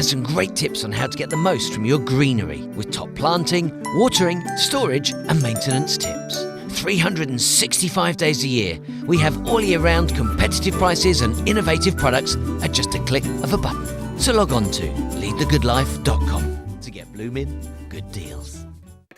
has some great tips on how to get the most from your greenery with top planting, watering, storage and maintenance tips. 365 days a year, we have all year round competitive prices and innovative products at just a click of a button. So log on to leadthegoodlife.com to get blooming good deals.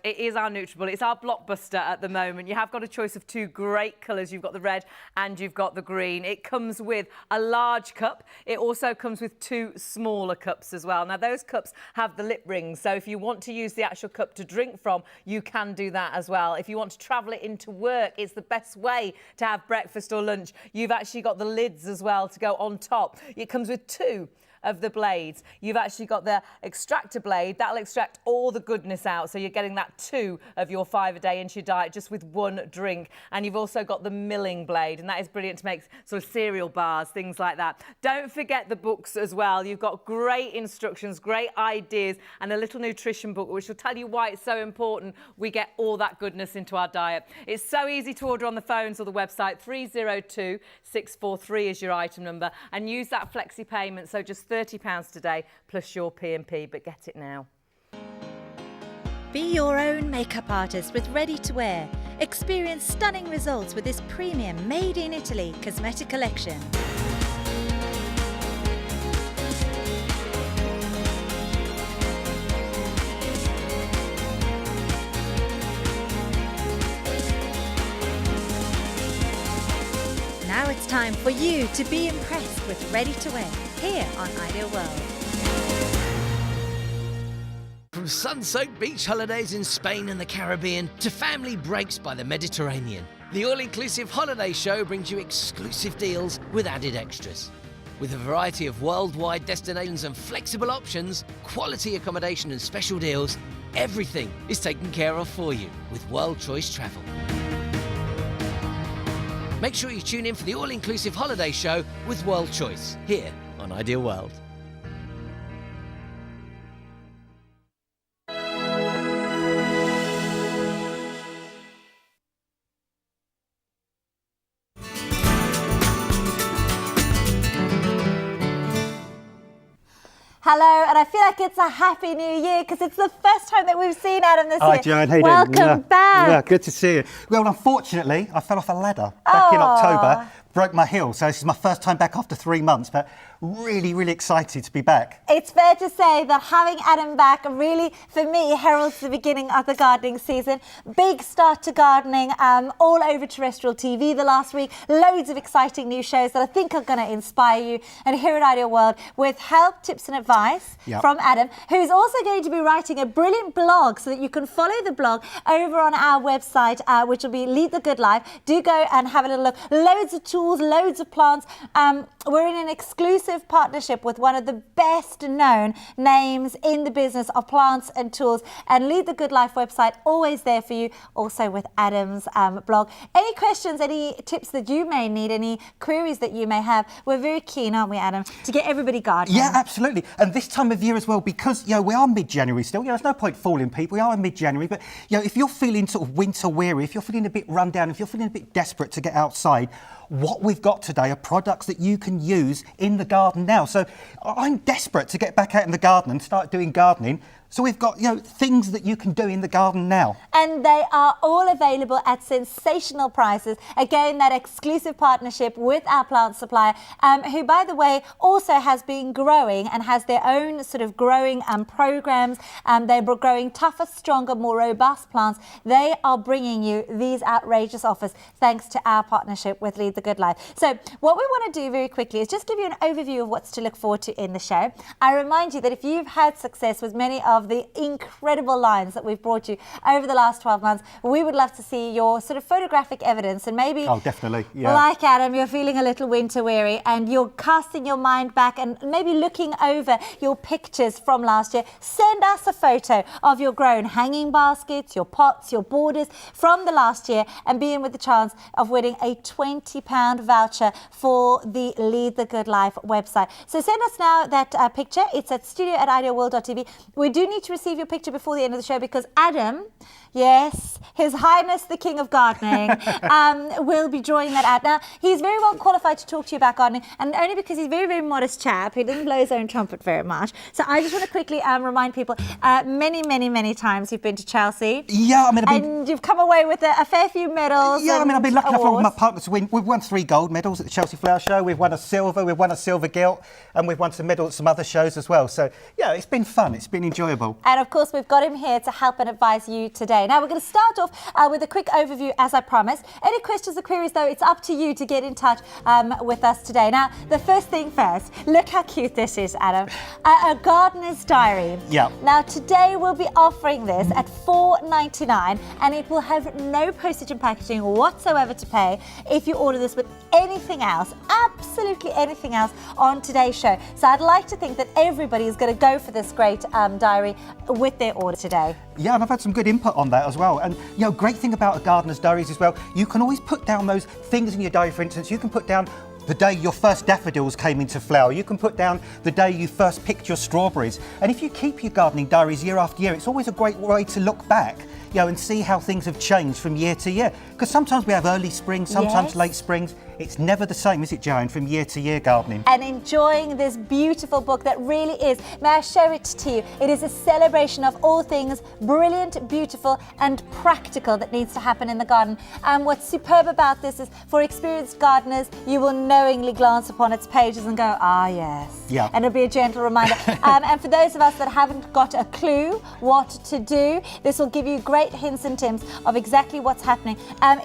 It is our Nutribullet. It's our blockbuster at the moment. You have got a choice of two great colours. You've got the red and you've got the green. It comes with a large cup. It also comes with two smaller cups as well. Now, those cups have the lip rings, so if you want to use the actual cup to drink from, you can do that as well. If you want to travel it into work, it's the best way to have breakfast or lunch. You've actually got the lids as well to go on top. It comes with two of the blades. You've actually got the extractor blade that'll extract all the goodness out, so you're getting that 2 of your 5 a day into your diet just with one drink. And you've also got the milling blade, and that is brilliant to make sort of cereal bars, things like that. Don't forget the books as well. You've got great instructions, great ideas, and a little nutrition book which will tell you why it's so important we get all that goodness into our diet. It's so easy to order on the phones or the website. 302643 is your item number, and use that flexi payment, so just £30 today plus your P&P, but get it now. Be your own makeup artist with ready-to-wear. Experience stunning results with this premium made in Italy cosmetic collection. Now it's time for you to be impressed with ready-to-wear here on Ideal World. From sun-soaked beach holidays in Spain and the Caribbean to family breaks by the Mediterranean, the all-inclusive holiday show brings you exclusive deals with added extras. With a variety of worldwide destinations and flexible options, quality accommodation and special deals, everything is taken care of for you with World Choice Travel. Make sure you tune in for the all-inclusive holiday show with World Choice here on Ideal World. Hello, and I feel like it's a happy new year because it's the first time that we've seen Adam this year. Hi, Joan. How you Welcome doing? back. Yeah, good to see you. Well, unfortunately, I fell off a ladder back in October, broke my heel, so this is my first time back after 3 months, but really, really excited to be back. It's fair to say that having Adam back really, for me, heralds the beginning of the gardening season. Big start to gardening all over terrestrial TV the last week. Loads of exciting new shows that I think are going to inspire you. And here at Ideal World, with help, tips and advice from Adam, who's also going to be writing a brilliant blog so that you can follow the blog over on our website, which will be Lead the Good Life. Do go and have a little look. Loads of tools, loads of plants. We're in an exclusive partnership with one of the best known names in the business of plants and tools, and Lead the Good Life website always there for you, also with Adam's blog. Any questions, any tips that you may need, any queries that you may have, we're very keen, aren't we, Adam, to get everybody gardening. Yeah, absolutely. And this time of year as well, because we are mid-January still, there's no point fooling people, we are in mid-January, but if you're feeling sort of winter weary, if you're feeling a bit run down, if you're feeling a bit desperate to get outside, what we've got today are products that you can use in the garden now. So I'm desperate to get back out in the garden and start doing gardening. So we've got, things that you can do in the garden now. And they are all available at sensational prices. Again, that exclusive partnership with our plant supplier, who, by the way, also has been growing and has their own sort of growing programs. They're growing tougher, stronger, more robust plants. They are bringing you these outrageous offers thanks to our partnership with Lead the Good Life. So what we want to do very quickly is just give you an overview of what's to look forward to in the show. I remind you that if you've had success with many of the incredible lines that we've brought you over the last 12 months, we would love to see your sort of photographic evidence, and maybe, definitely, yeah, like Adam, you're feeling a little winter weary and you're casting your mind back and maybe looking over your pictures from last year. Send us a photo of your grown hanging baskets, your pots, your borders from the last year, and be in with the chance of winning a £20 voucher for the Lead the Good Life website. So send us now that picture. It's at studio@idealworld.tv. We do do need to receive your picture before the end of the show because Adam, yes, His Highness the King of Gardening, will be drawing that out. Now, he's very well qualified to talk to you about gardening, and only because he's a very, very modest chap. He doesn't blow his own trumpet very much. So I just want to quickly remind people, many times you've been to Chelsea. Yeah, I mean, and you've come away with a fair few medals. Yeah, I mean, I've been lucky enough with my awards. partner to win. We've won 3 gold medals at the Chelsea Flower Show. We've won a silver. We've won a silver gilt, and we've won some medals at some other shows as well. So yeah, it's been fun. It's been enjoyable. And of course, we've got him here to help and advise you today. Now, we're going to start off with a quick overview, as I promised. Any questions or queries, though, it's up to you to get in touch with us today. Now, the first thing first, look how cute this is, Adam. A gardener's diary. Yeah. Now, today we'll be offering this at $4.99, and it will have no postage and packaging whatsoever to pay if you order this with anything else, absolutely anything else on today's show. So I'd like to think that everybody is going to go for this great diary with their order today. Yeah, and I've had some good input on that as well. And, you know, great thing about a gardener's diaries as well, you can always put down those things in your diary. For instance, you can put down the day your first daffodils came into flower. You can put down the day you first picked your strawberries. And if you keep your gardening diaries year after year, it's always a great way to look back, you know, and see how things have changed from year to year. Because sometimes we have early spring, sometimes Yes. late springs. It's never the same, is it, Joanne, from year to year gardening? And enjoying this beautiful book that really is. May I show it to you? It is a celebration of all things brilliant, beautiful and practical that needs to happen in the garden. And what's superb about this is for experienced gardeners, you will knowingly glance upon its pages and go, ah, yes. Yeah. And it'll be a gentle reminder. And for those of us that haven't got a clue what to do, this will give you great hints and tips of exactly what's happening.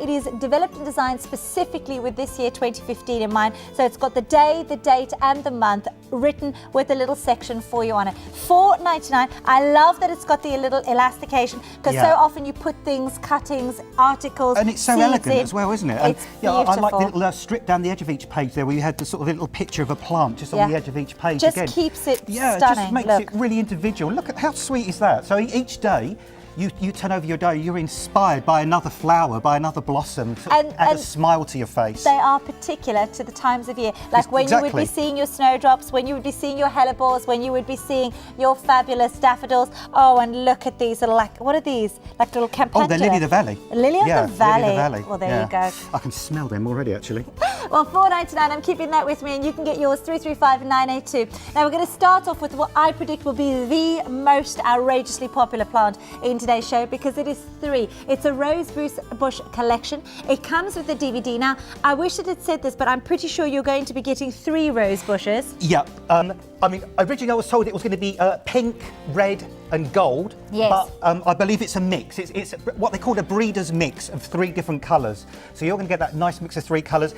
It is developed and designed specifically with this year 2015 in mind. So it's got the day, the date and the month written with a little section for you on it. $4.99. I love that it's got the little elastication because so often you put things, cuttings, articles, and it's so seeds elegant in. as well, isn't it? And, It's yeah, I like the beautiful. little strip down the edge of each page there where you had the sort of little picture of a plant just on the edge of each page Just again. keeps it Yeah, it stunning. just makes Look. it really individual. Look at how sweet is that? So each day you turn over your diary, you're inspired by another flower, by another blossom, to add a smile to your face. They are particular to the times of year. Like when you would be seeing your snowdrops, when you would be seeing your hellebores, when you would be seeing your fabulous daffodils. Oh, and look at these little, like, what are these? Like little campanula. Oh, they're Lily of the Valley. Lily of the Valley. Lily of the Valley. Well, there you go. I can smell them already, actually. Well, $4.99, I'm keeping that with me, and you can get yours 335-982. Now, we're going to start off with what I predict will be the most outrageously popular plant in today's show, because it is 3. It's a rose bush collection. It comes with a DVD. Now, I wish it had said this, but I'm pretty sure you're going to be getting 3 rose bushes. Yeah, I mean, originally I was told it was going to be pink, red and gold, Yes. but I believe it's a mix. It's what they call a breeder's mix of 3 different colours. So you're going to get that nice mix of 3 colours.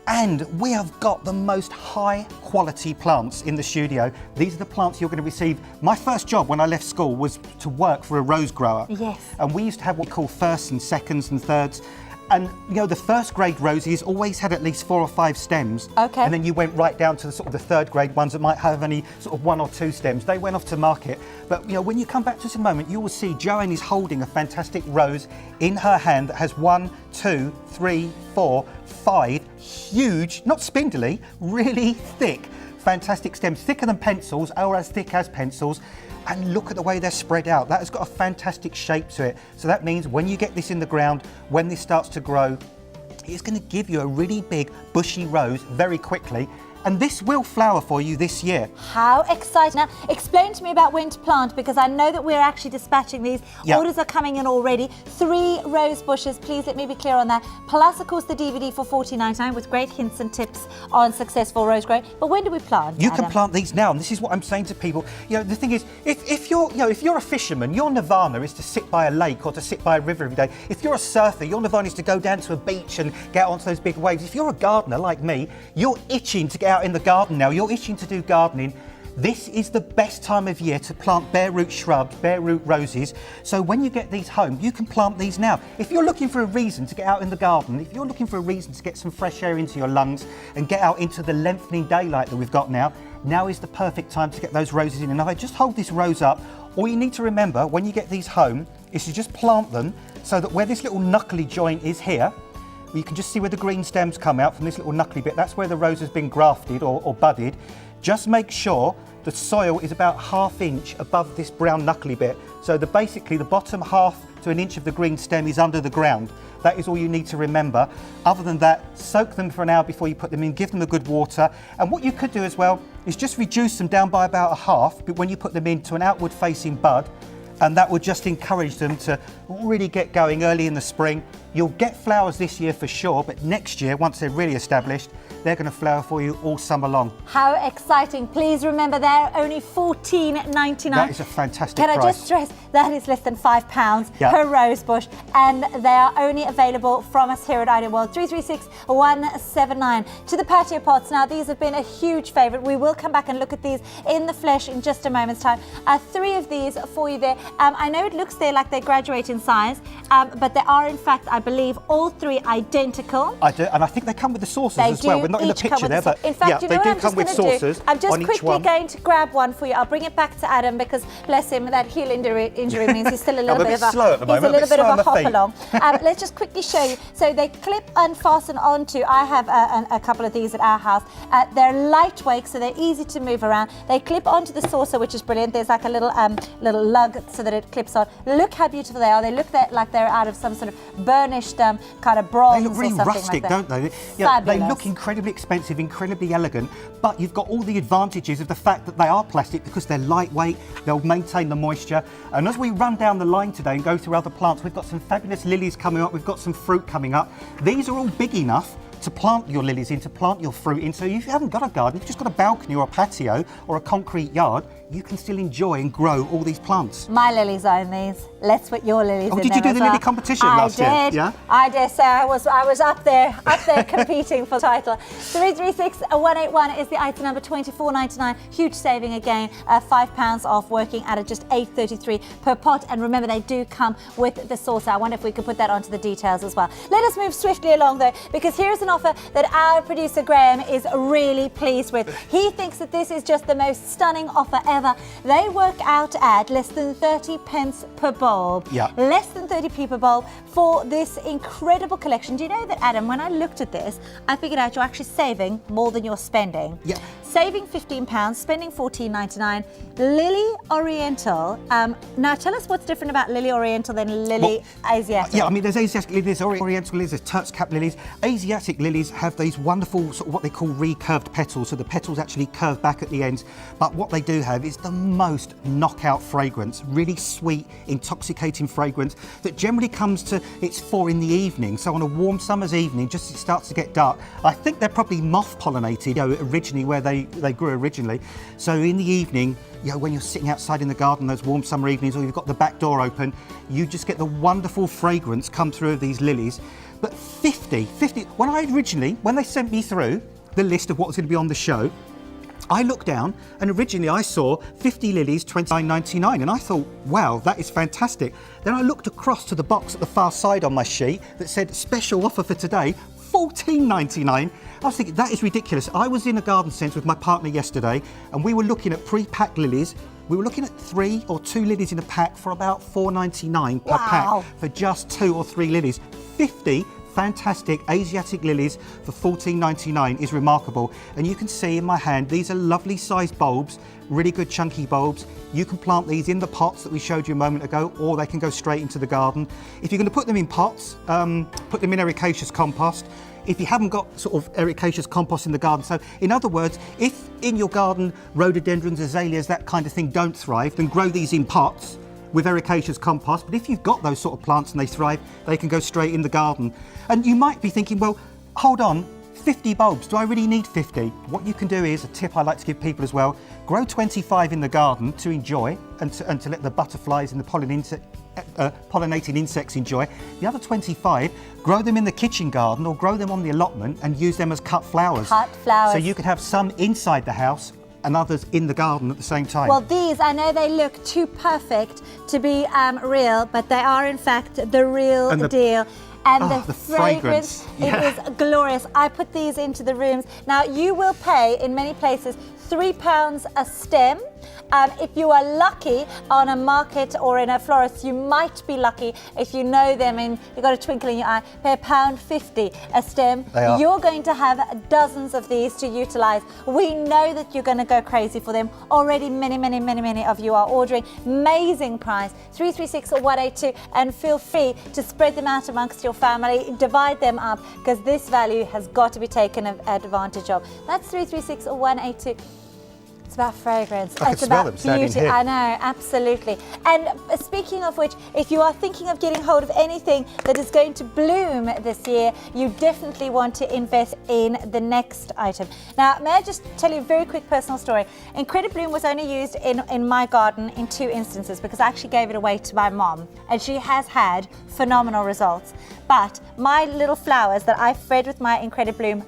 And we have got the most high quality plants in the studio. These are the plants you're going to receive. My first job when I left school was to work for a rose grower. Yes. And we used to have what we call firsts and seconds and thirds. And, you know, the first grade roses always had at least 4 or 5 stems. Okay. And then you went right down to the sort of the third grade ones that might have only sort of 1 or 2 stems. They went off to market. But, you know, when you come back to this in a moment, you will see Joanne is holding a fantastic rose in her hand that has 1, 2, 3, 4, 5 huge, not spindly, really thick, fantastic stems, thicker than pencils or as thick as pencils. And look at the way they're spread out. That has got a fantastic shape to it. So that means when you get this in the ground, when this starts to grow, it's going to give you a really big bushy rose very quickly. And this will flower for you this year. How exciting. Now, explain to me about when to plant, because I know that we're actually dispatching these. Yeah. Orders are coming in already. 3 rose bushes, please let me be clear on that. Plus, of course, the DVD for $14.99 with great hints and tips on successful rose growing. But when do we plant, You can Adam? plant these now, and this is what I'm saying to people. You know, the thing is, if you're a fisherman, your nirvana is to sit by a lake or to sit by a river every day. If you're a surfer, your nirvana is to go down to a beach and get onto those big waves. If you're a gardener like me, you're itching to get out in the garden now. You're itching to do gardening. This is the best time of year to plant bare root shrubs, bare root roses. So when you get these home, you can plant these now. If you're looking for a reason to get out in the garden, if you're looking for a reason to get some fresh air into your lungs and get out into the lengthening daylight that we've got now is the perfect time to get those roses in. And if I just hold this rose up, all you need to remember when you get these home is to just plant them so that where this little knuckly joint is here, you can just see where the green stems come out from this little knuckly bit. That's where the rose has been grafted or budded. just make sure the soil is about ½ inch above this brown knuckly bit. So basically the bottom half to an inch of the green stem is under the ground. That is all you need to remember. Other than that, soak them for an hour before you put them in, give them a good water. And what you could do as well is just reduce them down by about a half, but when you put them into an outward facing bud, and that would just encourage them to really get going early in the spring. You'll get flowers this year for sure, but next year, once they're really established, they're going to flower for you all summer long. How exciting. Please remember they're only $14.99. That is a fantastic price. Can I just stress, that is less than £5 per rose bush, and they are only available from us here at Ideal World. 336179. To the patio pots. Now, these have been a huge favourite. We will come back and look at these in the flesh in just a moment's time. 3 of these for you there. I know it looks there like they graduate in size, but they are in fact, I believe, all 3 identical. I do, and I think they come with the saucers as well. We're not in the picture there, but in fact, they do come with saucers. I'm just quickly going to grab one for you. I'll bring it back to Adam because, bless him, that heel injury means he's still a little bit of a hop along. Let's just quickly show you. So they clip and fasten onto. I have a couple of these at our house. They're lightweight, so they're easy to move around. They clip onto the saucer, which is brilliant. There's like a little lug so that it clips on. Look how beautiful they are. They look like they're out of some sort of burnished kind of bronze. They look really or something rustic, like that. don't they? Fabulous. They look incredibly expensive, incredibly elegant, but you've got all the advantages of the fact that they are plastic because they're lightweight, they'll maintain the moisture. And as we run down the line today and go through other plants, we've got some fabulous lilies coming up, we've got some fruit coming up. These are all big enough to plant your lilies in, to plant your fruit in. So if you haven't got a garden, if you've just got a balcony or a patio or a concrete yard, you can still enjoy and grow all these plants. My lilies are in these. Let's put your lilies in did you do the lily competition last year? I did. Yeah? I dare say I was up there competing for title. 336181 is the item number, $24.99. Huge saving again. £5 off, working at just $8.33 per pot. And remember, they do come with the saucer. I wonder if we could put that onto the details as well. Let us move swiftly along though, because here's an offer that our producer Graham is really pleased with. He thinks that this is just the most stunning offer ever. They work out at less than 30 pence per bulb. Yeah. Less than 30p per bulb for this incredible collection. Do you know that, Adam, when I looked at this, I figured out you're actually saving more than you're spending. Yeah. Saving £15, spending $14.99. Lily Oriental. Now tell us what's different about Lily Oriental than Lily Asiatic. Yeah, I mean, there's Asiatic lilies, Oriental lilies, there's Turk's cap lilies. Asiatic lilies have these wonderful, sort of what they call recurved petals, so the petals actually curve back at the ends. But what they do have is the most knockout fragrance, really sweet, intoxicating fragrance that generally comes to its fore in the evening. So on a warm summer's evening, just as it starts to get dark, I think they're probably moth pollinated, originally where they grew originally. So in the evening, when you're sitting outside in the garden those warm summer evenings, or you've got the back door open, you just get the wonderful fragrance come through of these lilies. But 50, when they sent me through the list of what was going to be on the show, I looked down and originally I saw 50 lilies, $29.99, and I thought, wow, that is fantastic. Then I looked across to the box at the far side on my sheet that said special offer for today, $14.99. I was thinking, that is ridiculous. I was in a garden centre with my partner yesterday and we were looking at pre-packed lilies. We were looking at 3 or 2 lilies in a pack for about $4.99 per pack for just 2 or 3 lilies. 50 fantastic Asiatic lilies for $14.99 is remarkable. And you can see in my hand, these are lovely sized bulbs, really good chunky bulbs. You can plant these in the pots that we showed you a moment ago, or they can go straight into the garden. If you're going to put them in pots, put them in ericaceous compost. If you haven't got sort of ericaceous compost in the garden, so in other words, if in your garden rhododendrons, azaleas, that kind of thing don't thrive, then grow these in pots with ericaceous compost. But if you've got those sort of plants and they thrive, they can go straight in the garden. And you might be thinking, well, hold on, 50 bulbs, do I really need 50? What you can do is, a tip I like to give people as well, grow 25 in the garden to enjoy and to let the butterflies and the pollinating insects enjoy. The other 25, grow them in the kitchen garden or grow them on the allotment and use them as cut flowers. Cut flowers. So you could have some inside the house and others in the garden at the same time. Well, these, I know they look too perfect to be real, but they are in fact the real deal. And the fragrance, it is glorious. I put these into the rooms. Now, you will pay in many places £3 a stem. If you are lucky on a market or in a florist, you might be lucky if you know them and you've got a twinkle in your eye. They're £1.50 a stem. You're going to have dozens of these to utilise. We know that you're going to go crazy for them. Already many of you are ordering. Amazing price, 336 or 182, and feel free to spread them out amongst your family, divide them up, because this value has got to be taken advantage of. That's 336 or 182. It's about fragrance. It's about beauty. I know, absolutely. And speaking of which, if you are thinking of getting hold of anything that is going to bloom this year, you definitely want to invest in the next item. Now, may I just tell you a very quick personal story? Incredibloom was only used in my garden in 2 instances because I actually gave it away to my mom, and she has had phenomenal results. But my little flowers that I fed with my Incredibloom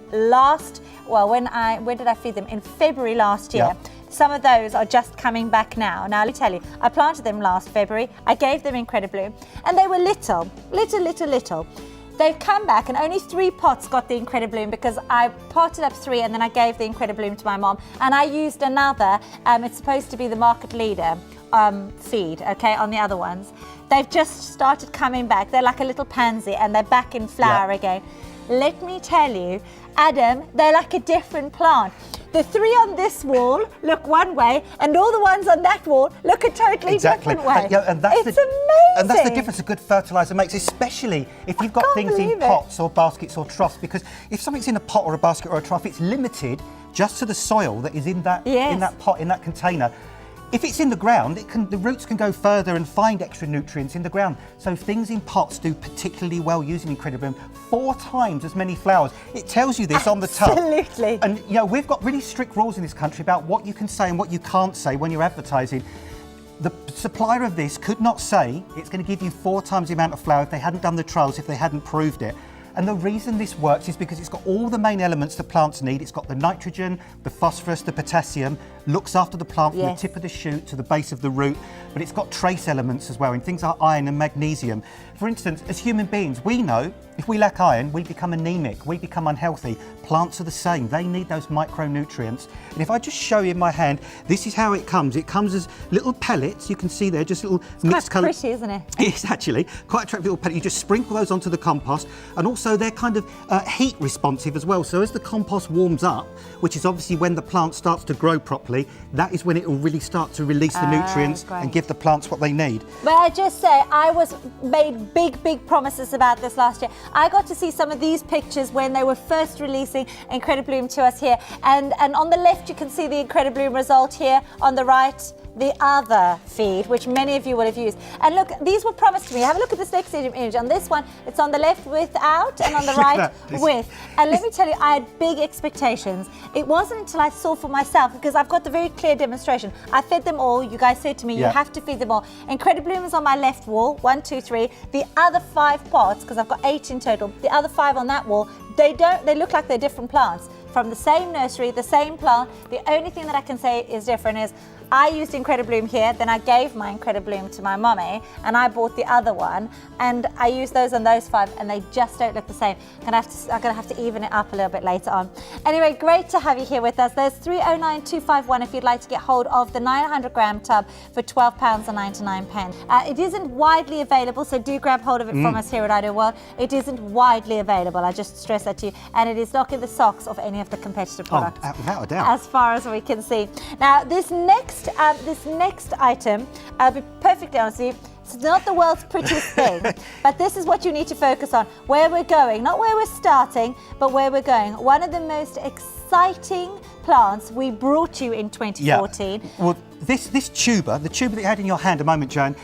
when did I feed them? In February last year. Yeah. Some of those are just coming back now. Now, let me tell you, I planted them last February. I gave them Incredibloom, and they were little. They've come back, and only 3 pots got the Incredibloom because I potted up 3, and then I gave the Incredibloom to my mom, and I used another. It's supposed to be the market leader feed, okay, on the other ones. They've just started coming back. They're like a little pansy, and they're back in flower again. Let me tell you, Adam, they're like a different plant. The 3 on this wall look one way, and all the ones on that wall look a totally different way. And that's it's amazing. And that's the difference a good fertiliser makes, especially if you've got things in pots or baskets or troughs, because if something's in a pot or a basket or a trough, it's limited just to the soil that is in that pot, in that container. If it's in the ground, the roots can go further and find extra nutrients in the ground. So things in pots do particularly well using Incredibloom. 4 times as many flowers. It tells you this on the tub. Absolutely. And you know, we've got really strict rules in this country about what you can say and what you can't say when you're advertising. The supplier of this could not say it's going to give you 4 times the amount of flower if they hadn't done the trials, if they hadn't proved it. And the reason this works is because it's got all the main elements the plants need. It's got the nitrogen, the phosphorus, the potassium, looks after the plant from the tip of the shoot to the base of the root, but it's got trace elements as well, and things like iron and magnesium. For instance, as human beings, we know if we lack iron, we become anemic, we become unhealthy. Plants are the same. They need those micronutrients. And if I just show you in my hand, this is how it comes. It comes as little pellets. You can see there, just little mixed colours. It's pretty, isn't it? It's actually quite attractive little pellet. You just sprinkle those onto the compost, and also they're kind of heat responsive as well. So as the compost warms up, which is obviously when the plant starts to grow properly, that is when it will really start to release the nutrients and give the plants what they need. But I just say, I was made big promises about this last year. I got to see some of these pictures when they were first releasing Incredibloom to us here. And on the left, you can see the Incredibloom result here. On the right, the other feed, which many of you will have used. And look, these were promised to me. Have a look at this next image. On this one, it's on the left without, and on the right with. And let me tell you, I had big expectations. It wasn't until I saw for myself, because I've got the very clear demonstration. I fed them all. You guys said to me, you have to feed them all. Incredibloom is on my left wall, 1, 2, 3. The other 5 pots, because I've got 8 in total, the other 5 on that wall, they look like they're different plants. From the same nursery, the same plant. The only thing that I can say is different is I used Incredibloom here, then I gave my Incredibloom to my mommy, and I bought the other one, and I used those on those 5, and they just don't look the same. I'm gonna have to even it up a little bit later on. Anyway, great to have you here with us. There's 309251 if you'd like to get hold of the 900-gram tub for £12.99. It isn't widely available, so do grab hold of it from us here at Ideal World. It isn't widely available, I just stress that to you, and it is not in the socks of any of the competitive products. Oh, without a doubt. As far as we can see. Now, this next item, I'll be perfectly honest with you, it's not the world's prettiest thing, but this is what you need to focus on. Where we're going, not where we're starting, but where we're going. One of the most exciting plants we brought you in 2014. Yeah. Well, this tuber, the tuber that you had in your hand a moment, Joan,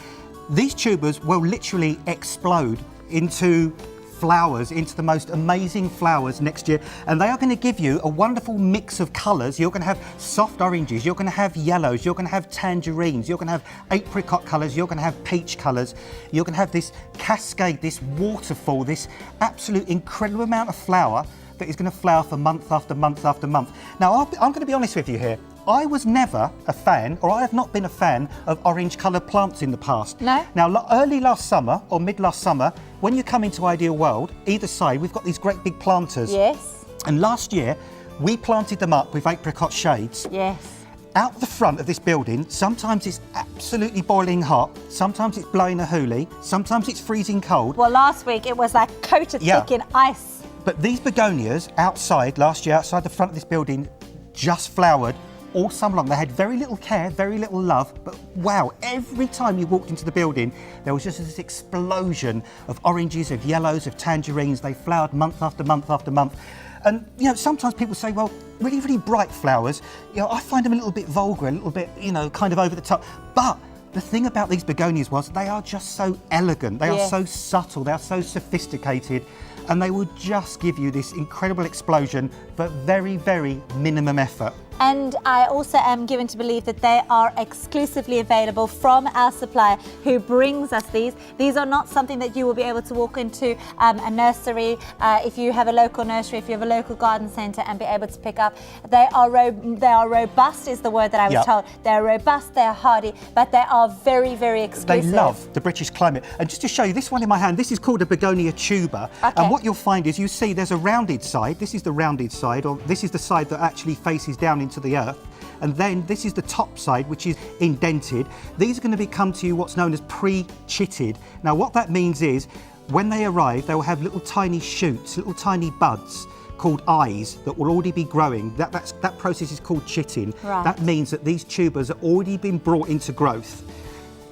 these tubers will literally explode into flowers, into the most amazing flowers next year, and they are going to give you a wonderful mix of colours. You're going to have soft oranges, you're going to have yellows, you're going to have tangerines, you're going to have apricot colours, you're going to have peach colours, you're going to have this cascade, this waterfall, this absolute incredible amount of flower that is going to flower for month after month after month. Now, I'm going to be honest with you here. I was never a fan, or I have not been a fan of orange-coloured plants in the past. No? Now, early last summer, or mid-last summer, when you come into Ideal World, either side, we've got these great big planters. Yes. And last year, we planted them up with apricot shades. Yes. out the front of this building, sometimes it's absolutely boiling hot, sometimes it's blowing a hoolie, sometimes it's freezing cold. Well, last week it was like coated thick in ice. But these begonias outside, last year, outside the front of this building, just flowered all summer long. They had very little care, very little love, but wow, every time you walked into the building, there was just this explosion of oranges, of yellows, of tangerines. They flowered month after month after month. And, you know, sometimes people say, well, really, really bright flowers, you know, I find them a little bit vulgar, a little bit, you know, kind of over the top. But the thing about these begonias was they are just so elegant, they are so subtle, they are so sophisticated, and they will just give you this incredible explosion for very, very minimum effort. And I also am given to believe that they are exclusively available from our supplier who brings us these. These are not something that you will be able to walk into a nursery, if you have a local nursery, if you have a local garden centre, and be able to pick up. They are robust is the word that I was told. They're robust, they're hardy, but they are very, very exclusive. They love the British climate. And just to show you, this one in my hand, this is called a begonia tuber. Okay. And what you'll find is, you see there's a rounded side. This is the rounded side, or this is the side that actually faces down into the earth, and then this is the top side, which is indented. These are going to come to you what's known as pre-chitted. Now what that means is, when they arrive, they will have little tiny shoots, little tiny buds called eyes that will already be growing. That process is called chitting. Right. That means that these tubers have already been brought into growth.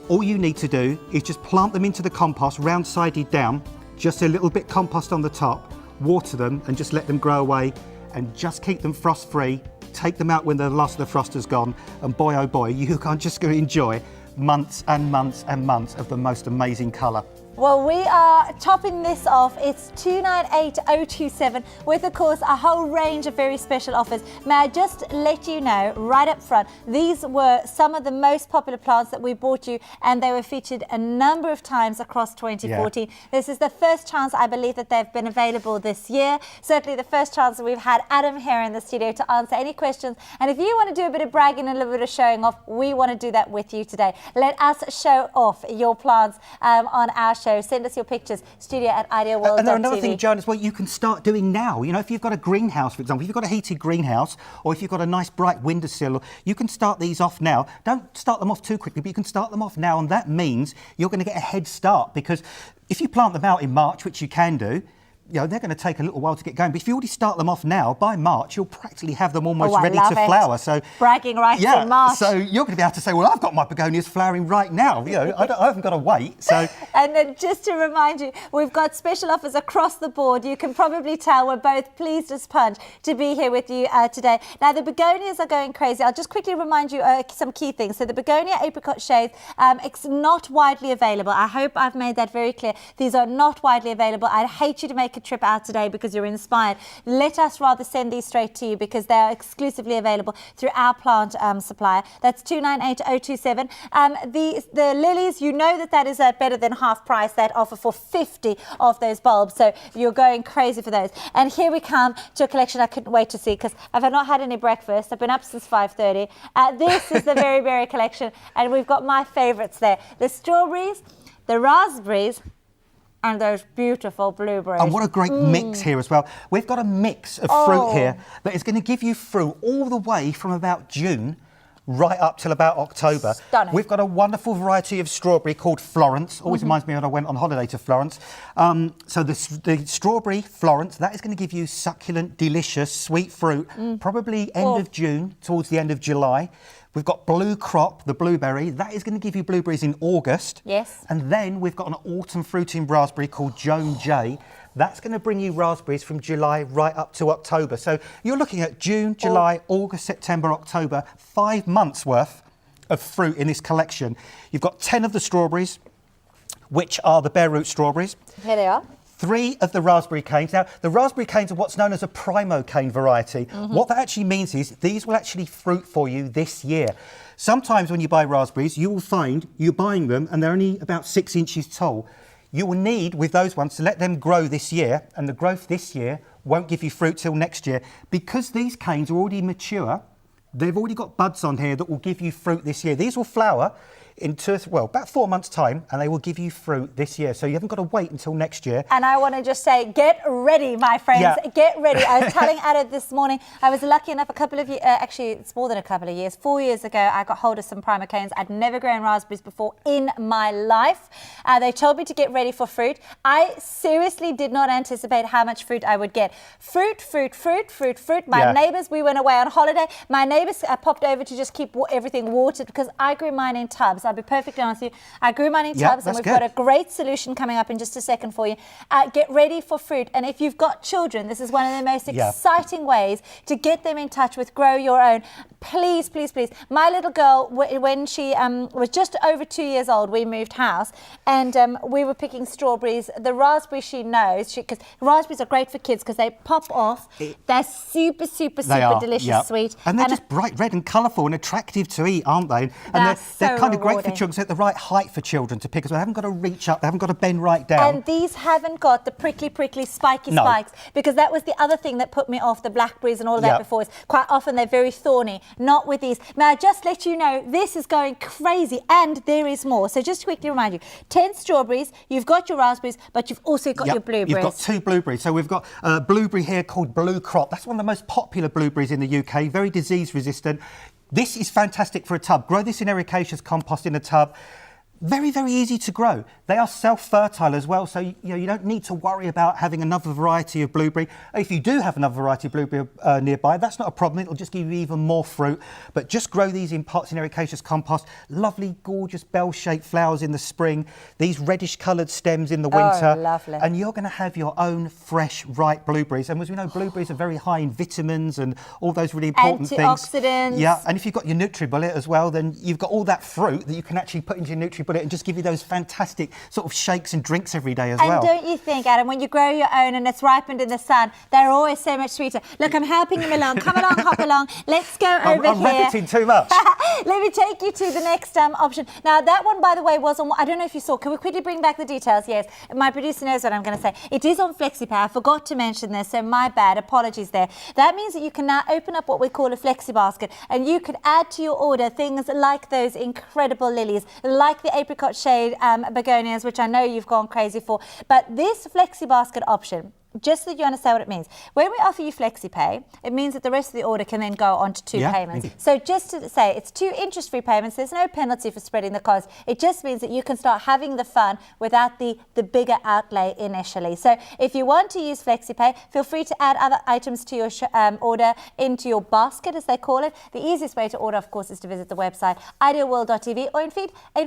All you need to do is just plant them into the compost, round-sided down, just a little bit compost on the top, water them and just let them grow away, and just keep them frost-free. Take them out when the last of the frost has gone, and boy oh boy, you can just go enjoy months and months and months of the most amazing colour. Well, we are topping this off. It's 298027 with, of course, a whole range of very special offers. May I just let you know right up front, these were some of the most popular plants that we brought you, and they were featured a number of times across 2014. This is the first chance, I believe, that they've been available this year. Certainly the first chance that we've had Adam here in the studio to answer any questions. And if you want to do a bit of bragging and a little bit of showing off, we want to do that with you today. Let us show off your plants on our show. Send us your pictures, studio@idealworld.tv. And another thing, Joan, as well, you can start doing now. You know, if you've got a greenhouse, for example, if you've got a heated greenhouse, or if you've got a nice bright windowsill, you can start these off now. Don't start them off too quickly, but you can start them off now, and that means you're going to get a head start, because if you plant them out in March, which you can do, you know, they're going to take a little while to get going. But if you already start them off now, by March, you'll practically have them almost ready to flower. So bragging rights in March. So you're going to be able to say, well, I've got my begonias flowering right now. You know, I haven't got to wait. So. And then just to remind you, we've got special offers across the board. You can probably tell we're both pleased as punch to be here with you today. Now, the begonias are going crazy. I'll just quickly remind you some key things. So the begonia apricot shades, it's not widely available. I hope I've made that very clear. These are not widely available. I'd hate you to make a trip out today because you're inspired. Let us rather send these straight to you, because they are exclusively available through our plant supplier. That's 298027. The lilies, you know that is at better than half price, that offer for 50 of those bulbs. So you're going crazy for those. And here we come to a collection I couldn't wait to see, because I've not had any breakfast. I've been up since 5:30. This is the Very Berry collection, and we've got my favourites there. The strawberries, the raspberries, and those beautiful blueberries. And what a great mix here as well. We've got a mix of fruit here that is going to give you fruit all the way from about June right up till about October. Stunning. We've got a wonderful variety of strawberry called Florence. Always reminds me when I went on holiday to Florence. So the strawberry Florence, that is going to give you succulent, delicious, sweet fruit, probably end of June, towards the end of July. We've got Blue Crop, the blueberry. That is going to give you blueberries in August. Yes. And then we've got an autumn fruiting raspberry called Joan J. That's going to bring you raspberries from July right up to October. So you're looking at June, July, August, September, October, 5 months worth of fruit in this collection. You've got 10 of the strawberries, which are the bare root strawberries. Here they are. 3 of the raspberry canes. Now, the raspberry canes are what's known as a primo cane variety. What that actually means is these will actually fruit for you this year. Sometimes when you buy raspberries, you will find you're buying them and they're only about 6 inches tall. You will need, with those ones, to let them grow this year, and the growth this year won't give you fruit till next year. Because these canes are already mature, they've already got buds on here that will give you fruit this year. These will flower in about 4 months' time, and they will give you fruit this year. So you haven't got to wait until next year. And I want to just say, get ready, my friends. Yeah. Get ready. I was telling Adam this morning, I was lucky enough a couple of years, actually it's more than a couple of years, 4 years ago, I got hold of some prima canes. I'd never grown raspberries before in my life. They told me to get ready for fruit. I seriously did not anticipate how much fruit I would get. Fruit. My neighbours, we went away on holiday. My neighbours popped over to just keep everything watered because I grew mine in tubs. I'll be perfectly honest with you. I grew mine in tubs, and we've got a great solution coming up in just a second for you. Get ready for fruit. And if you've got children, this is one of the most exciting ways to get them in touch with Grow Your Own. Please. My little girl, when she was just over 2 years old, we moved house, and we were picking strawberries. The raspberry she knows, because raspberries are great for kids because they pop off. They're super delicious, sweet. And they're just bright red and colourful and attractive to eat, aren't they? And they're kind of great for children. They're at the right height for children to pick as well. They haven't got to reach up, they haven't got to bend right down. And these haven't got the prickly, spiky spikes, because that was the other thing that put me off the blackberries and all of that before. Is quite often they're very thorny. Not with these. May I just let you know, this is going crazy, and there is more. So just to quickly remind you, 10 strawberries, you've got your raspberries, but you've also got your blueberries. You've got 2 blueberries. So we've got a blueberry here called Blue Crop. That's one of the most popular blueberries in the UK, very disease resistant. This is fantastic for a tub. Grow this in ericaceous compost in a tub. Very easy to grow. They are self-fertile as well, so you don't need to worry about having another variety of blueberry. If you do have another variety of blueberry nearby, that's not a problem. It'll just give you even more fruit. But just grow these in pots in ericaceous compost. Lovely, gorgeous bell-shaped flowers in the spring. These reddish-coloured stems in the winter. Oh, lovely. And you're going to have your own fresh, ripe blueberries. And as we know, blueberries are very high in vitamins and all those really important things. Antioxidants. Yeah, and if you've got your NutriBullet as well, then you've got all that fruit that you can actually put into your NutriBullet and just give you those fantastic sort of shakes and drinks every day as well. And don't you think, Adam, when you grow your own and it's ripened in the sun, they're always so much sweeter. Look, I'm helping you along. Come along, hop along. Let's go over here. I'm repeating too much. Let me take you to the next option. Now, that one, by the way, was on, I don't know if you saw. Can we quickly bring back the details? Yes. My producer knows what I'm going to say. It is on FlexiPay. I forgot to mention this, so my bad. Apologies there. That means that you can now open up what we call a Flexi Basket, and you could add to your order things like those incredible lilies, like the apricot shade begonias, which I know you've gone crazy for. But this Flexi Basket option, just so that you understand what it means. When we offer you FlexiPay, it means that the rest of the order can then go on to 2 payments. So just to say, it's 2 interest-free payments. There's no penalty for spreading the cost. It just means that you can start having the fun without the bigger outlay initially. So if you want to use FlexiPay, feel free to add other items to your order into your basket, as they call it. The easiest way to order, of course, is to visit the website idealworld.tv, or in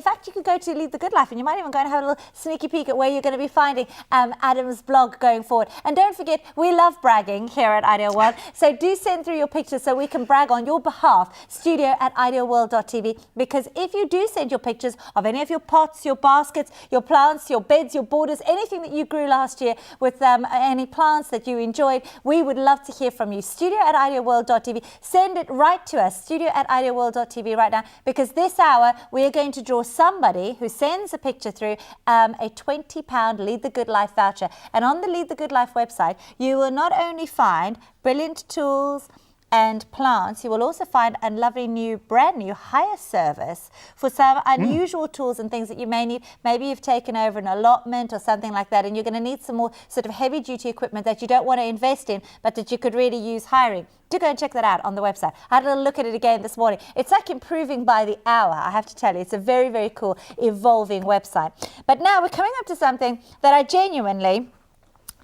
fact, you could go to Lead the Good Life, and you might even go and have a little sneaky peek at where you're going to be finding Adam's blog going forward. And don't forget, we love bragging here at Ideal World. So do send through your pictures so we can brag on your behalf. studio@idealworld.tv. Because if you do send your pictures of any of your pots, your baskets, your plants, your beds, your borders, anything that you grew last year with any plants that you enjoyed, we would love to hear from you. studio@idealworld.tv. Send it right to us. studio@idealworld.tv right now. Because this hour, we are going to draw somebody who sends a picture through a £20 Lead the Good Life voucher. And on the Lead the Good Life website, you will not only find brilliant tools and plants, you will also find a lovely brand new hire service for some unusual tools and things that you may need. Maybe you've taken over an allotment or something like that, and you're going to need some more sort of heavy duty equipment that you don't want to invest in, but that you could really use hiring. Do go and check that out on the website. I had a little look at it again this morning. It's like improving by the hour, I have to tell you. It's a very cool, evolving website. But now we're coming up to something that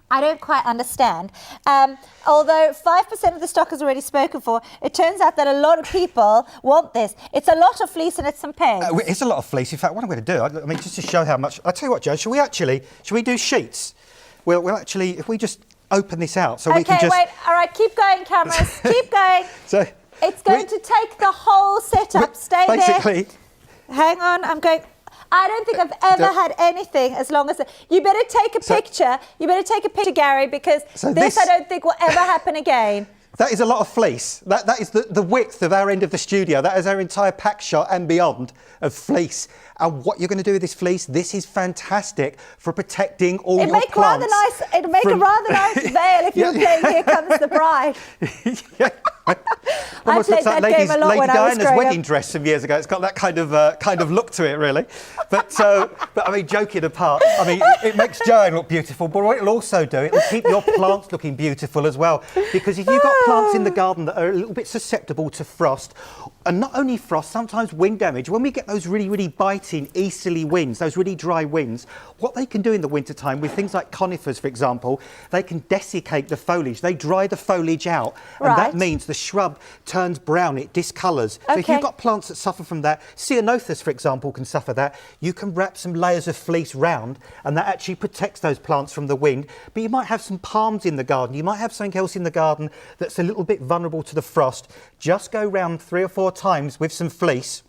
I don't quite understand. Although 5% of the stock is already spoken for, it turns out that a lot of people want this. It's a lot of fleece and it's some pegs. It's a lot of fleece. In fact, what I'm going to do, I mean, just to show how much... I'll tell you what, Jo, should we do sheets? We'll actually, if we just open this out so we can just... Okay, wait. All right, keep going, cameras. Keep going. So it's going to take the whole setup. Stay basically, there. Hang on, I'm going... I don't think I've ever had anything as long as... You better take a picture. You better take a picture, Gary, because this I don't think will ever happen again. That is a lot of fleece. That is the width of our end of the studio. That is our entire pack shot and beyond of fleece. And what you're going to do with this fleece, this is fantastic for protecting all your plants. It'd make a rather nice veil if you were playing Here Comes the Bride. Almost played looks like that game a lot Lady when I was Diana's growing wedding up. dress some years ago. It's got that kind of look to it, really. But I mean, joking apart, I mean, it makes Joanne look beautiful, but what it'll also do, it'll keep your plants looking beautiful as well. Because if you've got plants in the garden that are a little bit susceptible to frost, and not only frost, sometimes wind damage, when we get those really, really biting easterly winds, those really dry winds, what they can do in the wintertime with things like conifers, for example, they can desiccate the foliage. They dry the foliage out, and Right. that means the shrub turns brown, it discolours. So if Okay. you've got plants that suffer from that, ceanothus, for example, can suffer that. You can wrap some layers of fleece round, and that actually protects those plants from the wind. But you might have some palms in the garden. You might have something else in the garden that's a little bit vulnerable to the frost. Just go round 3 or 4 times with some fleece,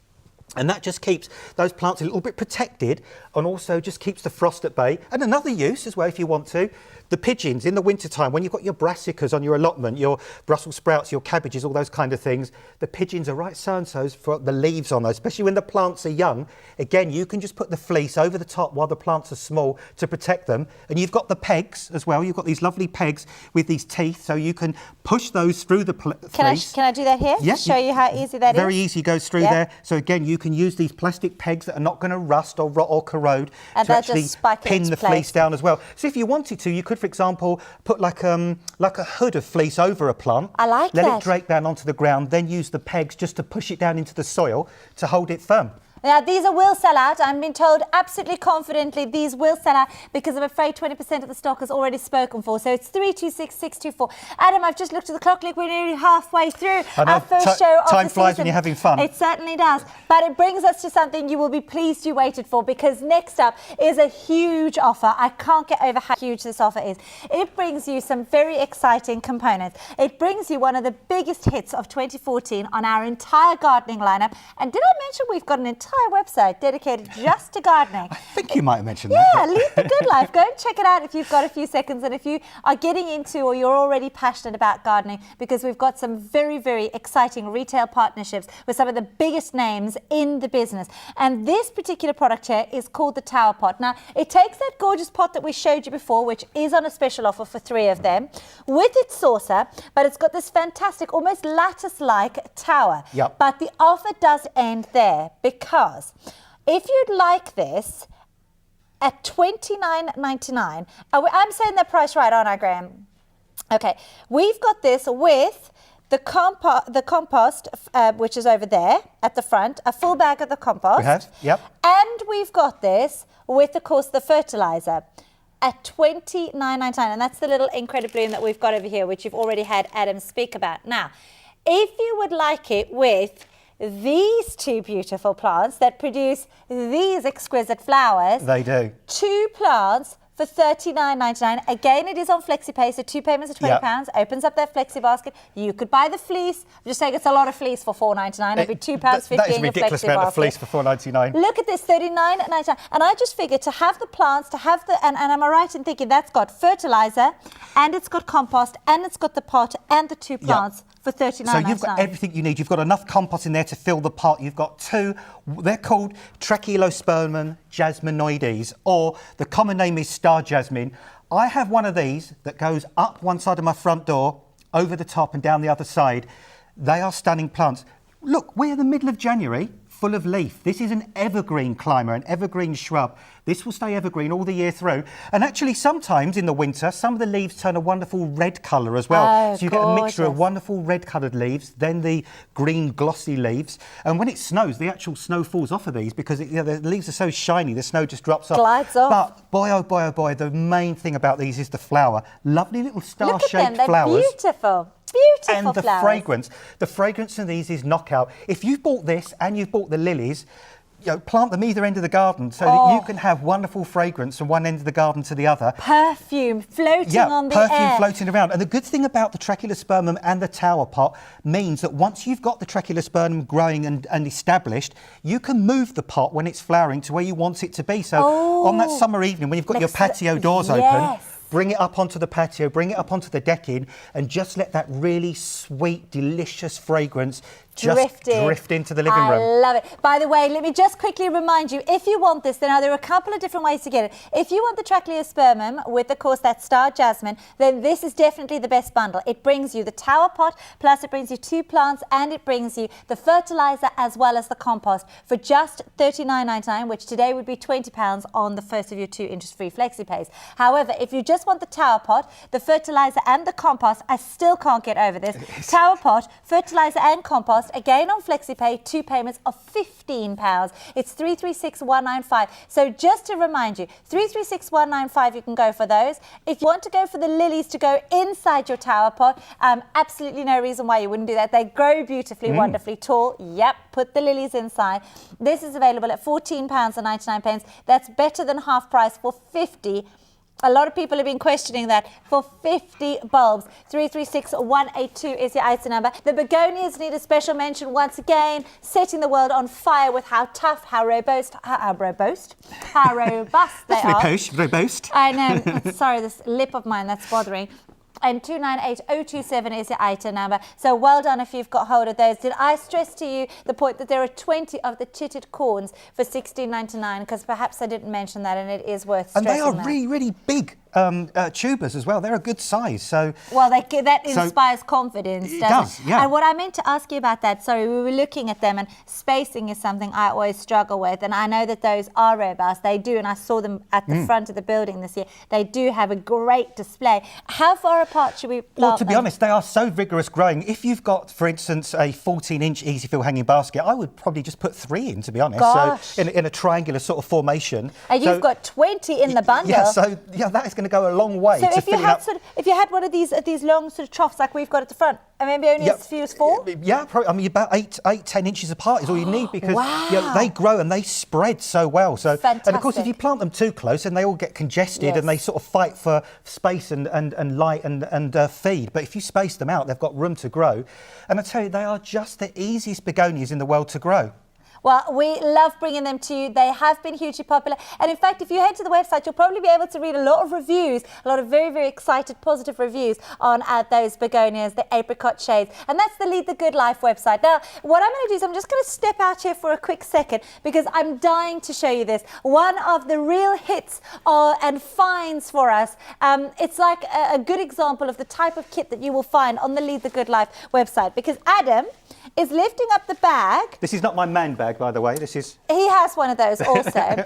and that just keeps those plants a little bit protected, and also just keeps the frost at bay. And another use as well, if you want to, the pigeons in the wintertime, when you've got your brassicas on your allotment, your Brussels sprouts, your cabbages, all those kind of things, the pigeons are right so-and-so's for the leaves on those, especially when the plants are young. Again, you can just put the fleece over the top while the plants are small to protect them. And you've got the pegs as well. You've got these lovely pegs with these teeth, so you can push those through the fleece. Can I do that here? Yes. Show you how easy that is? Very easy, goes through Yeah. there. So again, you can use these plastic pegs that are not going to rust or rot or corrode And to they'll just actually spike it pin into the place. fleece down as well. So if you wanted to, you could, for example, put like a hood of fleece over a plant. I like let that. it drape down onto the ground, then use the pegs just to push it down into the soil to hold it firm. Now, these will sell out. I'm being told absolutely confidently these will sell out because I'm afraid 20% of the stock is already spoken for. So it's 326624. Adam, I've just looked at the clock. Look, we're nearly halfway through I know, our first show of time the flies season. when you're having fun. It certainly does. But it brings us to something you will be pleased you waited for, because next up is a huge offer. I can't get over how huge this offer is. It brings you some very exciting components. It brings you one of the biggest hits of 2014 on our entire gardening lineup. And did I mention we've got an entire website dedicated just to gardening? I think you might have mentioned that. Yeah, lead the good life. Go and check it out if you've got a few seconds, and if you are getting into or you're already passionate about gardening, because we've got some very, very exciting retail partnerships with some of the biggest names in the business. And this particular product here is called the Tower Pot. Now, it takes that gorgeous pot that we showed you before, which is on a special offer for 3 of them, with its saucer, but it's got this fantastic, almost lattice-like tower. Yep. But the offer does end there, because if you'd like this at $29.99, I'm saying that price right, aren't I, Graham? Okay, we've got this with the compost, which is over there at the front, a full bag of the compost. We have, yep. And we've got this with, of course, the fertilizer at $29.99, and that's the little incredible bloom that we've got over here, which you've already had Adam speak about. Now, if you would like it with these 2 beautiful plants that produce these exquisite flowers. They do. 2 plants for $39.99. Again, it is on FlexiPay, so 2 payments of £20. Opens up that Flexi basket. You could buy the fleece. I'm just saying it's a lot of fleece for $4.99. It'd be £2.50 That is in a your ridiculous Flexi amount basket. of fleece for $4.99. Look at this, $39.99. And I just figured to have the plants, to have the, and am I right in thinking that's got fertilizer, and it's got compost, and it's got the pot, and the 2 plants for $39.99. So you've got everything you need. You've got enough compost in there to fill the pot. You've got 2, they're called Trachylospermum jasminoides, or the common name is star jasmine. I have one of these that goes up one side of my front door, over the top and down the other side. They are stunning plants. Look, we're in the middle of January, full of leaf. This is an evergreen climber, an evergreen shrub. This will stay evergreen all the year through. And actually, sometimes in the winter, some of the leaves turn a wonderful red colour as well. Oh, so you get a mixture of gorgeous. wonderful red-coloured leaves, then the green glossy leaves. And when it snows, the actual snow falls off of these because the leaves are so shiny, the snow just drops off. Glides off. But boy, oh boy, oh boy, the main thing about these is the flower. Lovely little Look at them, star-shaped they're flowers. beautiful. Beautiful And the flowers. fragrance. The fragrance of these is knockout. If you've bought this and you've bought the lilies, plant them either end of the garden so that you can have wonderful fragrance from one end of the garden to the other. Perfume floating on the perfume air. floating around. And the good thing about the Trachylospermum and the tower pot means that once you've got the Trachylospermum growing and established, you can move the pot when it's flowering to where you want it to be. So on that summer evening when you've got your patio doors open, bring it up onto the patio, bring it up onto the decking, and just let that really sweet, delicious fragrance drift into the living room. I love it. By the way, let me just quickly remind you, if you want this, then now there are a couple of different ways to get it. If you want the Trachleospermum with, of course, that star jasmine, then this is definitely the best bundle. It brings you the tower pot, plus it brings you 2 plants, and it brings you the fertilizer as well as the compost for just $39.99, which today would be £20 on the first of your 2 interest-free FlexiPays. However, if you just want the tower pot, the fertilizer and the compost, I still can't get over this. Tower pot, fertilizer and compost, again on FlexiPay, 2 payments of £15. It's 336195. So just to remind you, 336195, you can go for those. If you want to go for the lilies to go inside your tower pot, absolutely no reason why you wouldn't do that. They grow beautifully, wonderfully tall. Yep, put the lilies inside. This is available at £14.99. That's better than half price for 50. A lot of people have been questioning that. For 50 bulbs, 336182 is your item number. The begonias need a special mention once again, setting the world on fire with how tough, how robust they are. Robust. I know. Sorry, this lip of mine, that's bothering. And 298027 is your item number. So well done if you've got hold of those. Did I stress to you the point that there are 20 of the chitted corns for $16.99? Because perhaps I didn't mention that, and it is worth stressing. And they are really, really big tubers as well. They're a good size. So well, that inspires confidence, doesn't it? Does, yeah. And what I meant to ask you about that, sorry, we were looking at them, and spacing is something I always struggle with. And I know that those are robust. They do, and I saw them at the front of the building this year. They do have a great display. How far apart should we plant Well, to be them? honest, they are so vigorous growing. If you've got, for instance, a 14-inch easy fill hanging basket, I would probably just put 3 in, to be honest. Gosh. So in a triangular sort of formation. And you've got 20 in the bundle. Yeah, so yeah, that is going to go a long way. So if you had one of these long sort of troughs like we've got at the front, and maybe only as few as 4? Yeah, probably. I mean, about 10 inches apart is all you need, because wow. you know, they grow and they spread so well. So, fantastic. and of course, if you plant them too close, then they all get congested and they sort of fight for space and light and feed. But if you space them out, they've got room to grow. And I tell you, they are just the easiest begonias in the world to grow. Well, we love bringing them to you. They have been hugely popular. And in fact, if you head to the website, you'll probably be able to read a lot of reviews, a lot of very, very excited, positive reviews on those begonias, the apricot shades. And that's the Lead the Good Life website. Now, what I'm going to do is I'm just going to step out here for a quick second, because I'm dying to show you this. One of the real hits and finds for us. It's like a good example of the type of kit that you will find on the Lead the Good Life website, because Adam is lifting up the bag. This is not my man bag, by the way. This is... He has one of those also.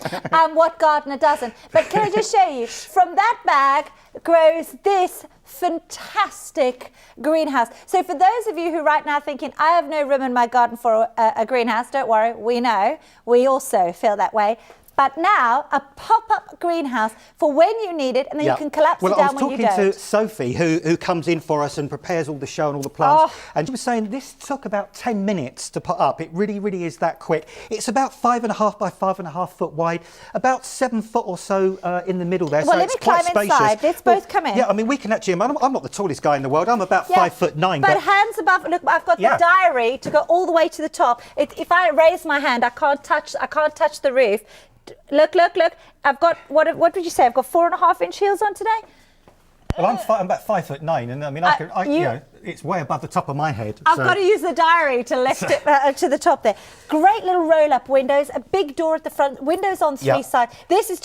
What gardener doesn't? But can I just show you? From that bag grows this fantastic greenhouse. So for those of you who right now thinking, I have no room in my garden for a greenhouse, don't worry, we know. We also feel that way. But now, a pop-up greenhouse for when you need it, and then you can collapse it down when you don't. I was talking to Sophie, who comes in for us and prepares all the show and all the plants, and she was saying this took about 10 minutes to put up. It really, really is that quick. It's about 5.5 by 5.5 foot wide, about 7 foot or so in the middle there. Well, so let it's me climb quite spacious. inside. Let's both come in. Yeah, I mean, we can actually. I'm not the tallest guy in the world. I'm about 5'9". But hands above. Look, I've got the diary to go all the way to the top. If I raise my hand, I can't touch the roof. Look. I've got, what did you say? I've got 4.5-inch heels on today? Well, I'm about 5'9", and I mean, you know, it's way above the top of my head. I've got to use the diary to lift it to the top there. Great little roll-up windows, a big door at the front, windows on 3 sides. This is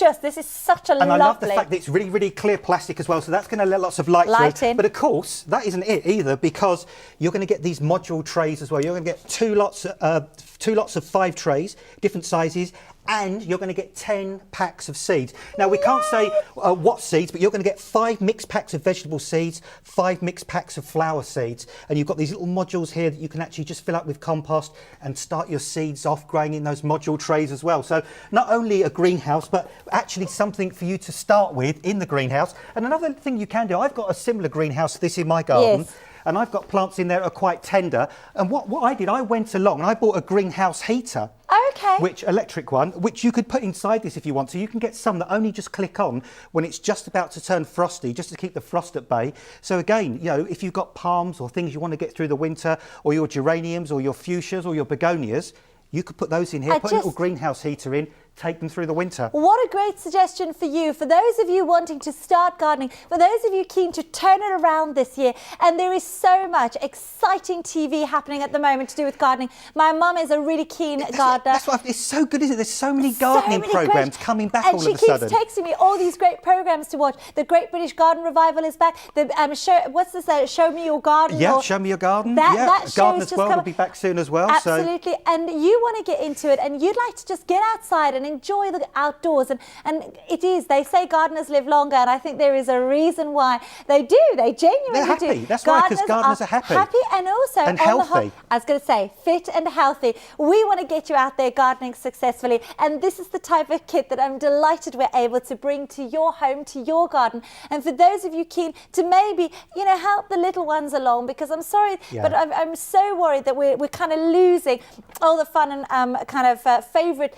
such a lovely... And I love the fact that it's really, really clear plastic as well, so that's going to let lots of light through. in. But of course, that isn't it either, because you're going to get these module trays as well. You're going to get two lots of 5 trays, different sizes, and you're going to get 10 packs of seeds. Now, we can't say what seeds, but you're going to get 5 mixed packs of vegetable seeds, 5 mixed packs of flower seeds, and you've got these little modules here that you can actually just fill up with compost and start your seeds off growing in those module trays as well. So not only a greenhouse, but actually something for you to start with in the greenhouse. And another thing you can do, I've got a similar greenhouse to this in my garden. Yes. And I've got plants in there that are quite tender. And what I did, I went along and I bought a greenhouse heater. Okay. Which electric one, which you could put inside this if you want. So you can get some that only just click on when it's just about to turn frosty, just to keep the frost at bay. So again, you know, if you've got palms or things you want to get through the winter, or your geraniums or your fuchsias or your begonias, you could put those in here, put a little greenhouse heater in, take them through the winter. What a great suggestion for you. For those of you wanting to start gardening, for those of you keen to turn it around this year, and there is so much exciting TV happening at the moment to do with gardening. My mum is a really keen gardener. That's what it's so good, isn't it? There's so many gardening programmes coming back all of a sudden. And she keeps texting me all these great programmes to watch. The Great British Garden Revival is back. The Show Me Your Garden. Yeah, Show Me Your Garden. That Gardener's World will be back soon as well. Absolutely. So. And you want to get into it, and you'd like to just get outside and enjoy the outdoors. And it is. They say gardeners live longer, and I think there is a reason why they do. They genuinely They're happy. do. That's right, because gardeners are happy. Happy and also and healthy. I was going to say fit and healthy. We want to get you out there gardening successfully, and this is the type of kit that I'm delighted we're able to bring to your home, to your garden. And for those of you keen to maybe, help the little ones along, because I'm sorry, but I'm so worried that we're kind of losing all the fun and favourite,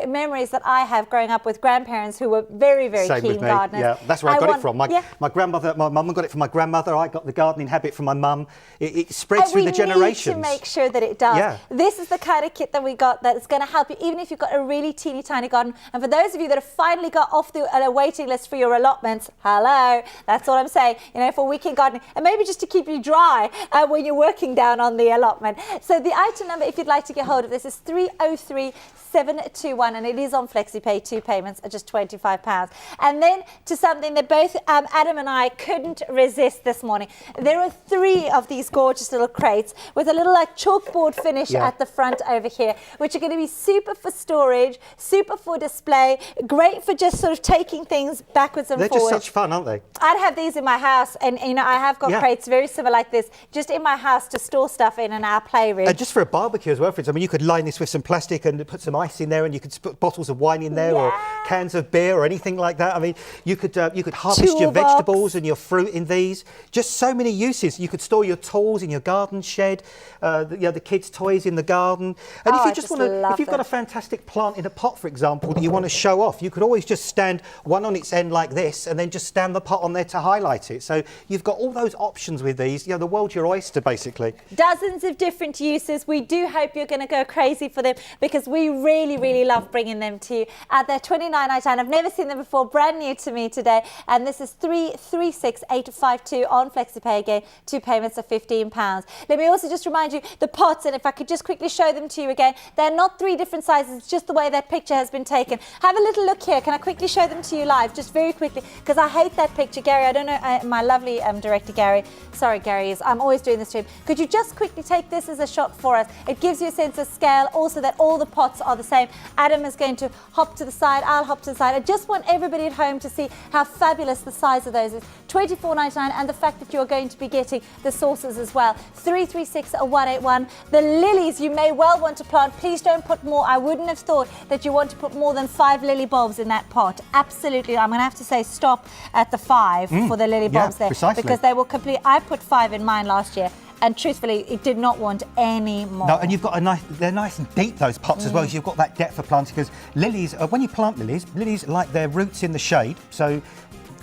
memories that I have growing up with grandparents who were very, very keen gardeners. Yeah, that's where I got it from. My grandmother, my mum got it from my grandmother. I got the gardening habit from my mum. It spreads through the generations. We need to make sure that it does. Yeah. This is the kind of kit that we got that is going to help you, even if you've got a really teeny tiny garden. And for those of you that have finally got off the waiting list for your allotments, hello, that's all I'm saying. For weekend gardening, and maybe just to keep you dry when you're working down on the allotment. So the item number, if you'd like to get hold of this, is 303721, and it is on FlexiPay. 2 payments are just £25. And then to something that both Adam and I couldn't resist this morning. There are 3 of these gorgeous little crates with a little chalkboard finish at the front over here, which are going to be super for storage, super for display, great for just sort of taking things backwards and forwards. They're just such fun, aren't they? I'd have these in my house, and I have got crates very similar like this, just in my house to store stuff in our playroom. And just for a barbecue as well, for instance. I mean, you could line this with some plastic and put some ice in there, and you could put bottles of wine in there or cans of beer or anything like that. I mean, you could harvest your vegetables and your fruit in these. Just so many uses. You could store your tools in your garden shed, the kids' toys in the garden. And if you just want to, if you've got a fantastic plant in a pot, for example, that you want to show off, you could always just stand one on its end like this, and then just stand the pot on there to highlight it. So you've got all those options with these. The world's your oyster, basically. Dozens of different uses. We do hope you're going to go crazy for them, because we really, really love bringing them to you. They're $29.99. I've never seen them before, brand new to me today. And this is 336852 on FlexiPay again. 2 payments of £15. Let me also just remind you, the pots, and if I could just quickly show them to you again, they're not 3 different sizes. It's just the way that picture has been taken. Have a little look here. Can I quickly show them to you live, just very quickly, because I hate that picture. Gary, I don't know, my lovely director Gary, sorry Gary, I'm always doing this to him. Could you just quickly take this as a shot for us? It gives you a sense of scale, also that all the pots are the same. Adam is going to hop to the side, I'll hop to the side. I just want everybody at home to see how fabulous the size of those is. $24.99, and the fact that you're going to be getting the saucers as well. 336181. The lilies you may well want to plant. Please don't put more. I wouldn't have thought that you want to put more than 5 lily bulbs in that pot. Absolutely. I'm going to have to say stop at the 5 for the lily bulbs there. Precisely. Because they will complete. I put 5 in mine last year, and truthfully, it did not want any more. No, and you've got they're nice and deep, those pots as well, as you've got that depth of planting, because lilies, when you plant lilies like their roots in the shade, so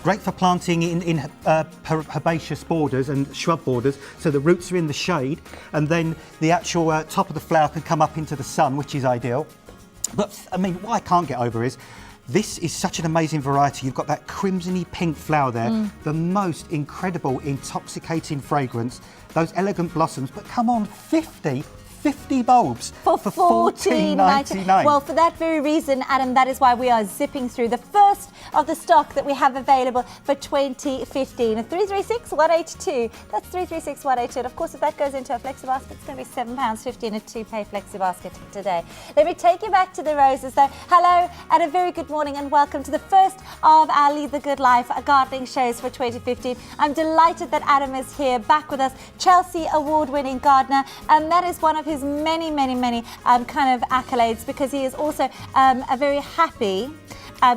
great for planting in herbaceous borders and shrub borders, so the roots are in the shade, and then the actual top of the flower can come up into the sun, which is ideal. But, I mean, what I can't get over is, this is such an amazing variety. You've got that crimsony pink flower there, the most incredible, intoxicating fragrance, those elegant blossoms, but come on, 50 bulbs for $14.99. Well, for that very reason, Adam, that is why we are zipping through the first of the stock that we have available for 2015. 336182. That's 336182. And of course, if that goes into a flexi basket, it's going to be £7.15 a 2-pay flexi basket today. Let me take you back to the roses, though. Hello, and a very good morning, and welcome to the first of our Lead the Good Life gardening shows for 2015. I'm delighted that Adam is here, back with us, Chelsea award-winning gardener, and that is one of his many kind of accolades, because he is also a very happy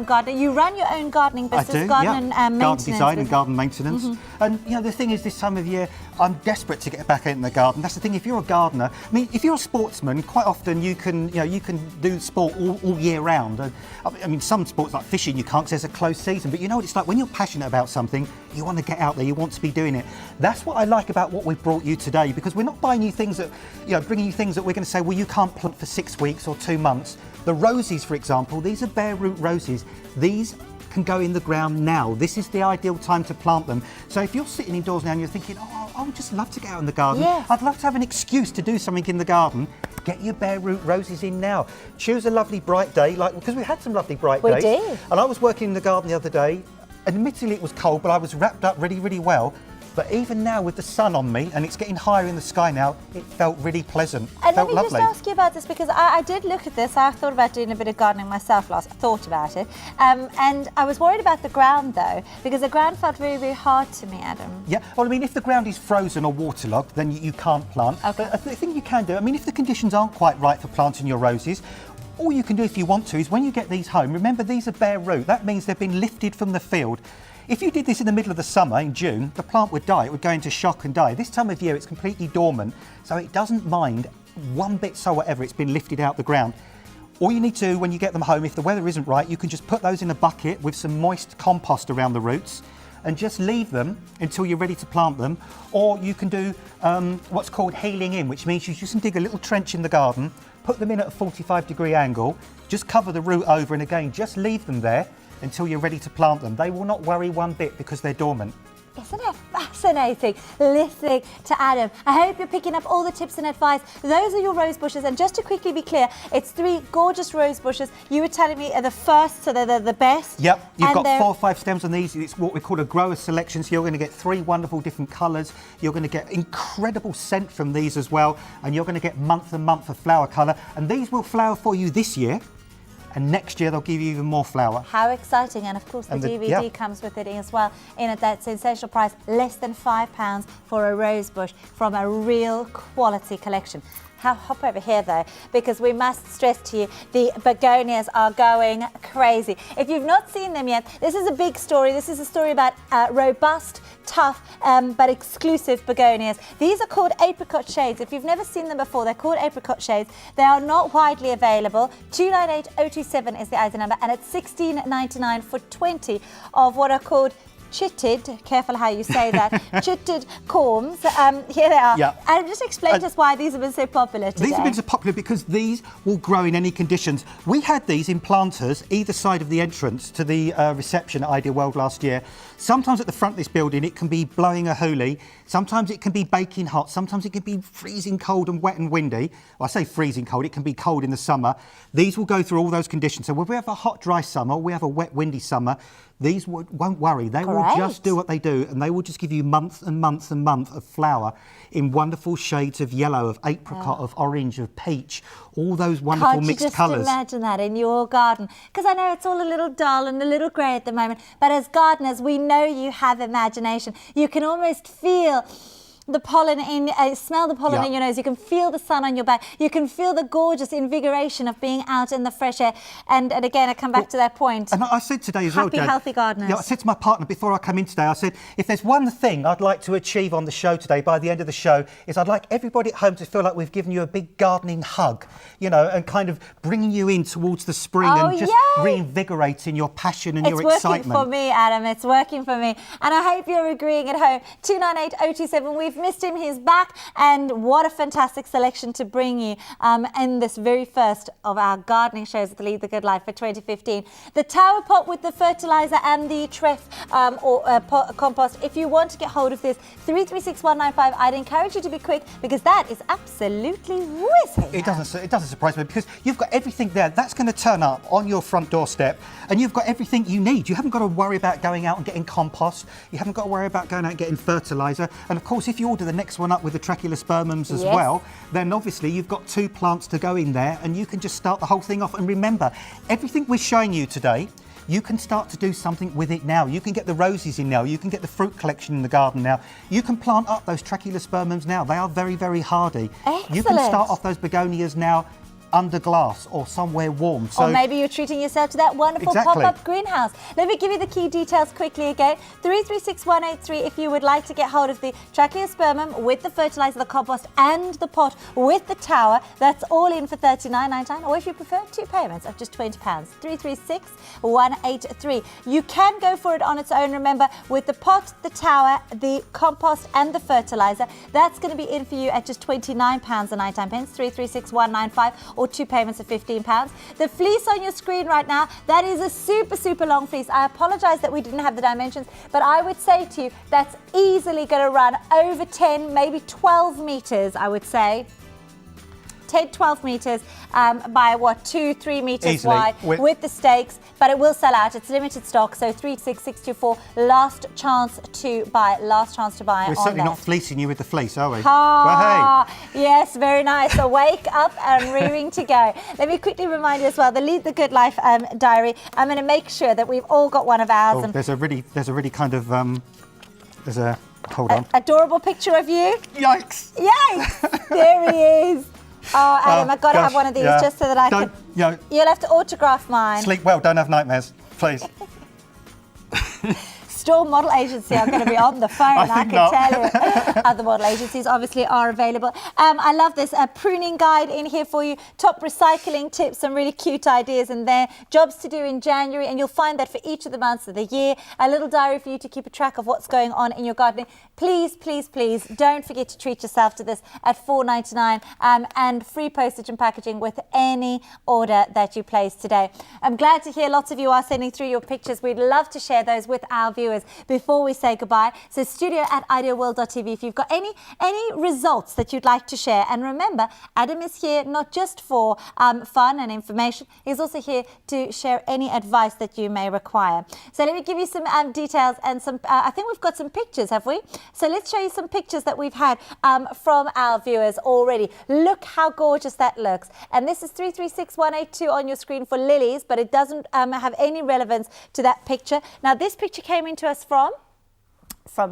gardener. You run your own gardening business, I do, garden garden maintenance design business. and garden maintenance. And the thing is, this time of year, I'm desperate to get back out in the garden. That's the thing, if you're a gardener, I mean, if you're a sportsman, quite often you can do sport all year round. I mean, some sports like fishing you can't because there's a closed season, but you know what it's like when you're passionate about something, you want to get out there, you want to be doing it. That's what I like about what we've brought you today, because we're not buying you things that, bringing you things that we're going to say, well, you can't plant for 6 weeks or 2 months. The roses, for example, these are bare root roses. These can go in the ground now. This is the ideal time to plant them. So if you're sitting indoors now and you're thinking, oh, I would just love to get out in the garden. Yes. I'd love to have an excuse to do something in the garden. Get your bare root roses in now. Choose a lovely bright day, because we had some lovely bright days. We did. And I was working in the garden the other day. Admittedly, it was cold, but I was wrapped up really, really well. But even now with the sun on me and it's getting higher in the sky now, it felt really pleasant. And felt let me lovely. just ask you about this, because I did look at this. I thought about doing a bit of gardening myself thought about it. And I was worried about the ground though, because the ground felt very, very hard to me, Adam. Yeah, well, I mean, if the ground is frozen or waterlogged, then you can't plant. Okay. But I think you can do. I mean, if the conditions aren't quite right for planting your roses, all you can do if you want to is when you get these home, remember these are bare root. That means they've been lifted from the field. If you did this in the middle of the summer, in June, the plant would die. It would go into shock and die. This time of year, it's completely dormant, so it doesn't mind one bit so whatever it's been lifted out the ground. All you need to do when you get them home, if the weather isn't right, you can just put those in a bucket with some moist compost around the roots and just leave them until you're ready to plant them. Or you can do what's called healing in, which means you just dig a little trench in the garden, put them in at a 45-degree angle, just cover the root over, and again, just leave them there until you're ready to plant them. They will not worry one bit because they're dormant. Isn't it fascinating listening to Adam? I hope you're picking up all the tips and advice. Those are your rose bushes, and just to quickly be clear, it's 3 gorgeous rose bushes. You were telling me are the first, so they're the best. Yep, you've got 4 or 5 stems on these. It's what we call a grower selection, so you're going to get 3 wonderful different colours. You're going to get incredible scent from these as well, and you're going to get month and month of flower colour. And these will flower for you this year, and next year they'll give you even more flower. How exciting. And of course the DVD comes with it as well in at that sensational price, less than £5 for a rose bush from a real quality collection. Hop over here though, because we must stress to you the begonias are going crazy. If you've not seen them yet, this is a big story. This is a story about robust, tough, but exclusive begonias. These are called apricot shades. If you've never seen them before, they're called apricot shades. They are not widely available. 298027 is the item number, and it's $16.99 for 20 of what are called chitted, careful how you say that, chitted corms. Here they are. Yeah. And just explain to us why these have been so popular today. These have been so popular because these will grow in any conditions. We had these in planters either side of the entrance to the reception at Ideal World last year. Sometimes at the front of this building it can be blowing a hoolie, sometimes it can be baking hot, sometimes it can be freezing cold and wet and windy. Well, I say freezing cold, it can be cold in the summer. These will go through all those conditions. So when we have a hot, dry summer, we have a wet, windy summer, these won't worry. They will just do what they do, and they will just give you months and months and months of flower in wonderful shades of yellow, of apricot, of orange, of peach, all those wonderful mixed colours. Can't you just imagine that in your garden? Because I know it's all a little dull and a little grey at the moment, but as gardeners, we know you have imagination. You can almost feel the pollen smell the pollen in your nose. You can feel the sun on your back. You can feel the gorgeous invigoration of being out in the fresh air. And again, I come back to that point. And I said today as well, Dad, healthy gardeners. Yeah, I said to my partner before I come in today, I said, if there's one thing I'd like to achieve on the show today, by the end of the show, is I'd like everybody at home to feel like we've given you a big gardening hug, and kind of bringing you in towards the spring and just reinvigorating your passion and your excitement. It's working for me, Adam. It's working for me. And I hope you're agreeing at home. 298027. We've missed him. He's back. And what a fantastic selection to bring you in this very first of our gardening shows at the Lead the Good Life for 2015. The tower pot with the fertilizer and the treff compost. If you want to get hold of this, 336195. I'd encourage you to be quick because that is absolutely whizzing. It doesn't surprise me because you've got everything there. That's going to turn up on your front doorstep, and you've got everything you need. You haven't got to worry about going out and getting compost. You haven't got to worry about going out and getting fertilizer. And of course, if you order the next one up with the tracheospermums as well, then obviously you've got 2 plants to go in there, and you can just start the whole thing off. And remember, everything we're showing you today, you can start to do something with it now. You can get the roses in now. You can get the fruit collection in the garden now. You can plant up those tracheospermums now. They are very, very hardy. Excellent. You can start off those begonias now. under glass or somewhere warm. So or maybe you're treating yourself to that wonderful Exactly. pop-up greenhouse. Let me give you the key details quickly again. 336183 if you would like to get hold of the tracheospermum with the fertilizer, the compost and the pot with the tower. That's all in for $39.99, or if you prefer, 2 payments of just £20. 336183. You can go for it on its own, remember, with the pot, the tower, the compost and the fertilizer. That's going to be in for you at just £29.99, 336195, or 2 payments of £15. The fleece on your screen right now, that is a super long fleece. I apologize that we didn't have the dimensions, but I would say to you that's easily going to run over 10, maybe 12 meters, I would say. 10, 12 meters by what, 2-3 meters Easily. wide with the stakes, but it will sell out. It's limited stock, so 36624, last chance to buy. We're certainly not fleecing you with the fleece, are we? Ah, yes, very nice. So wake up and rearing to go. Let me quickly remind you as well, the Lead the Good Life diary. I'm going to make sure that we've all got one of ours. Oh, there's a really kind of hold on. Adorable picture of you. Yikes! Yikes! There he is. Oh, Adam, I've got to have one of these just so that I can... You'll have to autograph mine. Sleep well, don't have nightmares, please. Storm Model Agency are going to be on the phone, I can tell you. Other model agencies obviously are available. I love this pruning guide in here for you. Top recycling tips, some really cute ideas in there. Jobs to do in January, and you'll find that for each of the months of the year. A little diary for you to keep a track of what's going on in your gardening. Please, please, please don't forget to treat yourself to this at $4.99 and free postage and packaging with any order that you place today. I'm glad to hear lots of you are sending through your pictures. We'd love to share those with our viewers before we say goodbye. So studio@idealworld.tv if you've got any results that you'd like to share. And remember, Adam is here not just for fun and information. He's also here to share any advice that you may require. So let me give you some details and some, I think we've got some pictures, have we? So let's show you some pictures that we've had from our viewers already. Look how gorgeous that looks. And this is 336182 on your screen for lilies, but it doesn't have any relevance to that picture. Now, this picture came into us from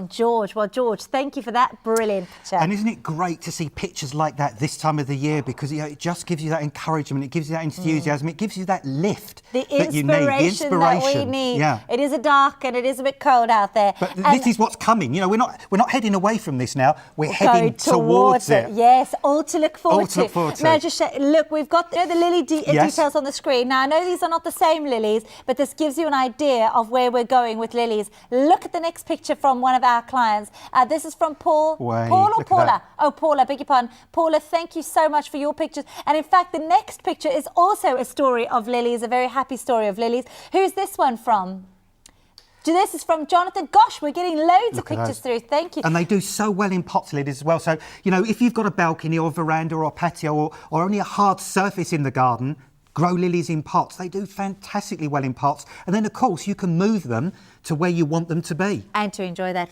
George. Well, George, thank you for that brilliant picture. And isn't it great to see pictures like that this time of the year, because it just gives you that encouragement, it gives you that enthusiasm, it gives you that lift that you need, the inspiration that we need. Yeah. It is a dark and it is a bit cold out there. But this is what's coming. You know, we're not heading away from this now. We're heading towards it. Yes, all to look forward to. May I just look, we've got the lily details on the screen. Now, I know these are not the same lilies, but this gives you an idea of where we're going with lilies. Look at the next picture from one of our clients. This is from Paul. Paul or Paula? Oh, Paula, beg your pardon. Paula, thank you so much for your pictures. And in fact, the next picture is also a story of lilies, a very happy story of lilies. Who's this one from? This is from Jonathan. Gosh, we're getting loads of pictures through. Thank you. And they do so well in pot lilies as well. So, you know, if you've got a balcony or veranda or patio or only a hard surface in the garden, grow lilies in pots. They do fantastically well in pots. And then, of course, you can move them to where you want them to be. And to enjoy that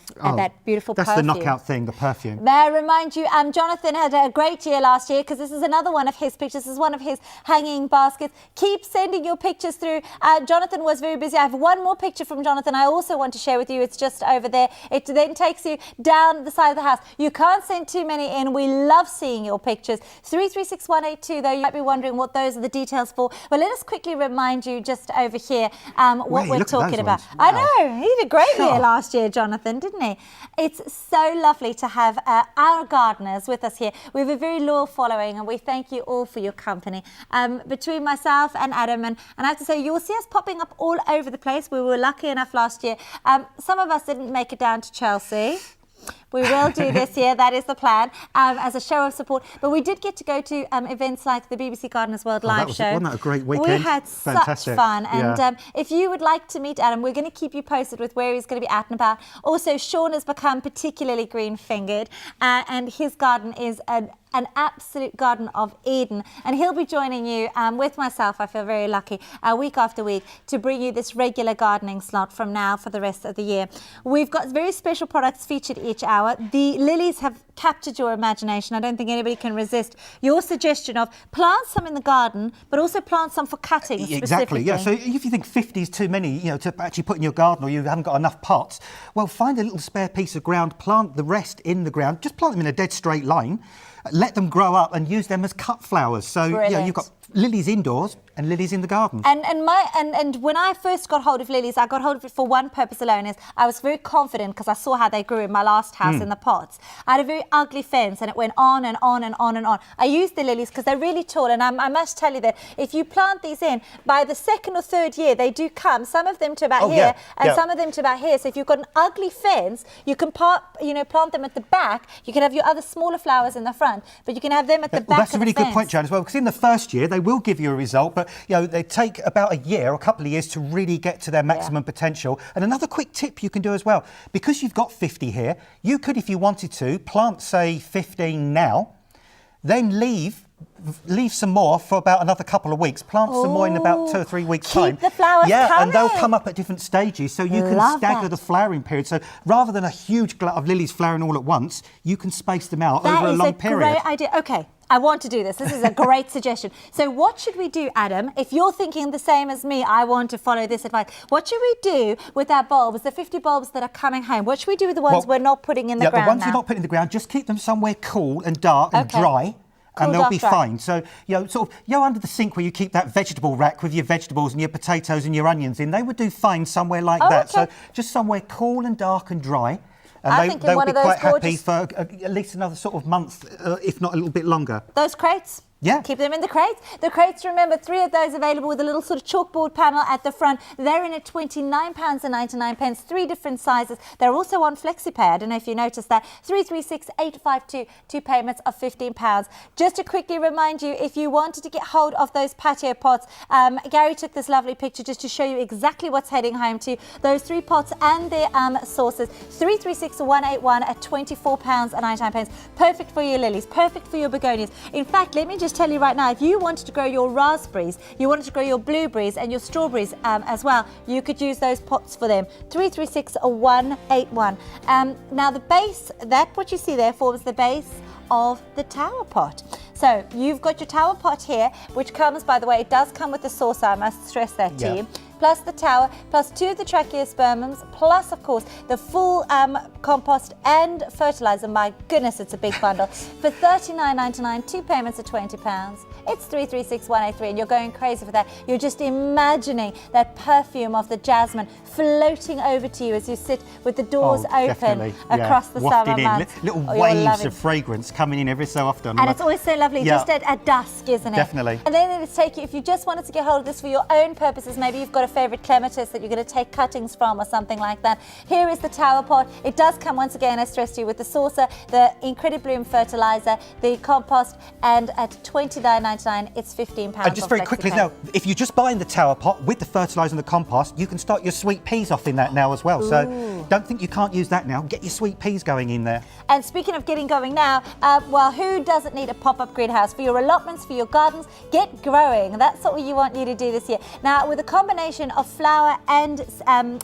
beautiful perfume. That's the knockout thing, the perfume. May I remind you, Jonathan had a great year last year, because this is another one of his pictures. This is one of his hanging baskets. Keep sending your pictures through. Jonathan was very busy. I have one more picture from Jonathan I also want to share with you. It's just over there. It then takes you down the side of the house. You can't send too many in. We love seeing your pictures. 336182, though, you might be wondering what those are the details for. Well, let us quickly remind you just over here what we're talking about. Wow. I know. He did a great year last year, Jonathan, didn't he? It's so lovely to have our gardeners with us here. We have a very loyal following, and we thank you all for your company. Between myself and Adam, and I have to say, you'll see us popping up all over the place. We were lucky enough last year. Some of us didn't make it down to Chelsea. We will do this year, that is the plan, as a show of support. But we did get to go to events like the BBC Gardeners World live show. Wasn't that a great weekend? We had such fun. And if you would like to meet Adam, we're going to keep you posted with where he's going to be at and about. Also, Sean has become particularly green-fingered, and his garden is an absolute Garden of Eden, and he'll be joining you with myself. I feel very lucky week after week to bring you this regular gardening slot from now for the rest of the year. We've got very special products featured each hour. flower. The lilies have captured your imagination. I don't think anybody can resist your suggestion of plant some in the garden, but also plant some for cutting. Exactly, yeah. So if you think 50 is too many, to actually put in your garden, or you haven't got enough pots, well, find a little spare piece of ground, plant the rest in the ground, just plant them in a dead straight line, let them grow up and use them as cut flowers. So you've got lilies indoors and lilies in the garden. And when I first got hold of lilies, I got hold of it for one purpose alone. Is I was very confident because I saw how they grew in my last house in the pots. I had a very ugly fence and it went on and on and on and on. I used the lilies because they're really tall, and I must tell you that if you plant these in, by the second or third year they do come, some of them to about here and some of them to about here. So if you've got an ugly fence, you can plant them at the back. You can have your other smaller flowers in the front, but you can have them at the back. That's a really good point, Jan, as well, because in the first year they will give you a result, but they take about a year or a couple of years to really get to their maximum potential. And another quick tip you can do as well, because you've got 50 here, you could, if you wanted to, plant say 15 now, then leave some more for about another couple of weeks. Plant some more in about 2 or 3 weeks' time. Keep the flowers coming. And they'll come up at different stages, so you can stagger the flowering period. So rather than a huge glut of lilies flowering all at once, you can space them out over a long period. That is a great idea. Okay. I want to do this. This is a great suggestion. So what should we do, Adam? If you're thinking the same as me, I want to follow this advice. What should we do with our bulbs, the 50 bulbs that are coming home? What should we do with the ones we're not putting in the ground the ones now? you're not putting in the ground, just keep them somewhere cool and dark and dry. And they'll be fine. So, sort of, under the sink where you keep that vegetable rack with your vegetables and your potatoes and your onions in, they would do fine somewhere like that. Okay. So just somewhere cool and dark and dry. And they would be quite happy for at least another sort of month, if not a little bit longer. Those crates? Yeah. Keep them in the crates. The crates, remember, 3 of those available with a little sort of chalkboard panel at the front. They're in at £29.99, 3 different sizes. They're also on FlexiPay. I don't know if you noticed that. 336852, 2 payments of £15. Just to quickly remind you, if you wanted to get hold of those patio pots, Gary took this lovely picture just to show you exactly what's heading home to. Those 3 pots and their saucers. 336181 at £24.99. Perfect for your lilies, perfect for your begonias. In fact, let me just tell you right now, if you wanted to grow your raspberries, you wanted to grow your blueberries and your strawberries as well, you could use those pots for them. 336181. Now the base, what you see there forms the base of the tower pot. So you've got your tower pot here, which comes, by the way, it does come with the saucer, I must stress that to you. Plus the tower, plus 2 of the tracheospermums, plus, of course, the full compost and fertilizer. My goodness, it's a big bundle. For $39.99, 2 payments of £20. It's 336183, and you're going crazy for that. You're just imagining that perfume of the jasmine floating over to you as you sit with the doors open across the summer months. Little waves of fragrance coming in every so often. And it's always so lovely, just at dusk, isn't it? Definitely. And then it'll take you, if you just wanted to get hold of this for your own purposes, maybe you've got a favourite clematis that you're going to take cuttings from or something like that. Here is the tower pot. It does come, once again, I stressed to you, with the saucer, the Incredibloom fertilizer, the compost, and at £29.99, it's £15. And just very quickly now, if you're just buying the tower pot with the fertiliser and the compost, you can start your sweet peas off in that now as well. So don't think you can't use that now. Get your sweet peas going in there. And speaking of getting going now, well, who doesn't need a pop-up greenhouse for your allotments, for your gardens? Get growing. That's what we want you to do this year. Now, with a combination of flower and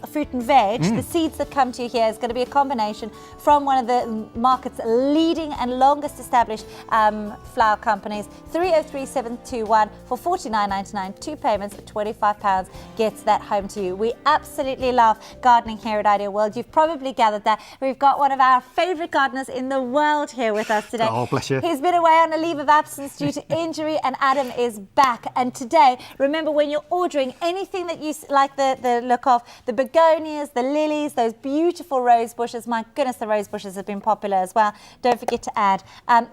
fruit and veg, the seeds that come to you here is going to be a combination from one of the market's leading and longest established flower companies. 303721 for $49.99, 2 payments of £25 gets that home to you. We absolutely love gardening here at Ideal World. You've probably gathered that. We've got one of our favourite gardeners in the world here with us today. Oh, bless you. He's been away on a leave of absence due to injury, and Adam is back. And today, remember, when you're ordering anything that you like the look of, the begonias, the lilies, those beautiful rose bushes. My goodness, the rose bushes have been popular as well. Don't forget to add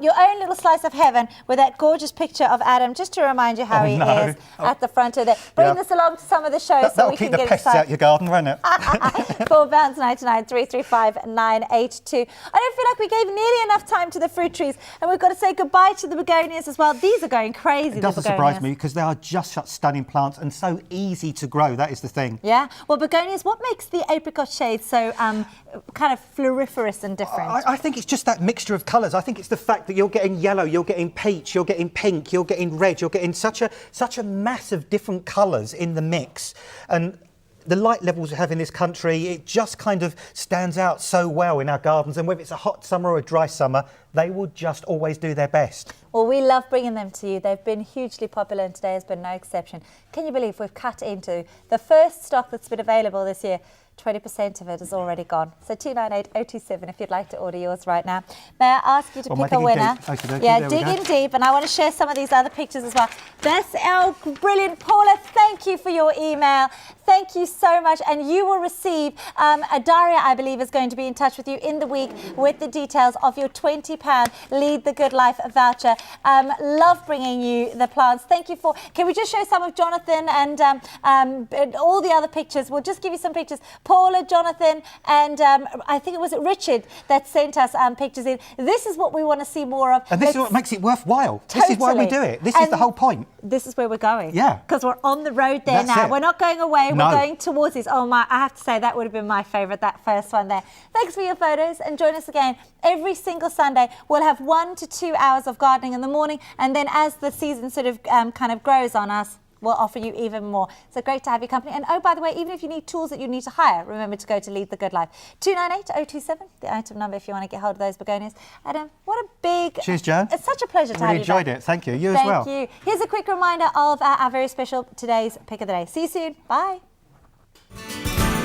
your own little slice of heaven with that gorgeous picture of Adam, just to remind you how he is at the front of there. Bring this along to some of the shows so we can get excited. That'll keep the pests out your garden, won't it? £4.99, 335982. I don't feel like we gave nearly enough time to the fruit trees, and we've got to say goodbye to the begonias as well. These are going crazy. It doesn't surprise me because they are just such stunning plants and so easy to grow. That is the thing. Yeah. Well, begonias, what makes the apricot shade so kind of floriferous and different? I think it's just that mixture of colours. I think it's the fact that you're getting yellow, you're getting peach, you're getting pink, you're getting red, you're getting such a mass of different colours in the mix. And the light levels we have in this country, it just kind of stands out so well in our gardens. And whether it's a hot summer or a dry summer, they will just always do their best. Well, we love bringing them to you. They've been hugely popular and today has been no exception. Can you believe we've cut into the first stock that's been available this year? 20% of it is already gone. So 298027 if you'd like to order yours right now. May I ask you to pick a winner? Yeah, dig in deep, and I want to share some of these other pictures as well. That's our brilliant Paula. Thank you for your email. Thank you so much, and you will receive Daria, I believe, is going to be in touch with you in the week with the details of your £20 Lead the Good Life voucher. Love bringing you the plants. Thank you for. Can we just show some of Jonathan and all the other pictures? We'll just give you some pictures. Paula, Jonathan, and I think it was Richard that sent us pictures in. This is what we want to see more of. And this is what makes it worthwhile. Totally. This is why we do it. This is the whole point. This is where we're going. Yeah. Because we're on the road there now. We're not going away. No. We're going towards this. Oh my, I have to say that would have been my favourite, that first one there. Thanks for your photos and join us again. Every single Sunday, we'll have 1 to 2 hours of gardening in the morning, and then as the season sort of kind of grows on us, we'll offer you even more. So great to have your company. And oh, by the way, even if you need tools that you need to hire, remember to go to Lead the Good Life. 298027, the item number if you want to get hold of those begonias. Adam, what a big... Cheers, Joan. It's such a pleasure to have you. Enjoyed it. Thank you. You as well. Thank you. Here's a quick reminder of our very special today's Pick of the Day. See you soon. Bye.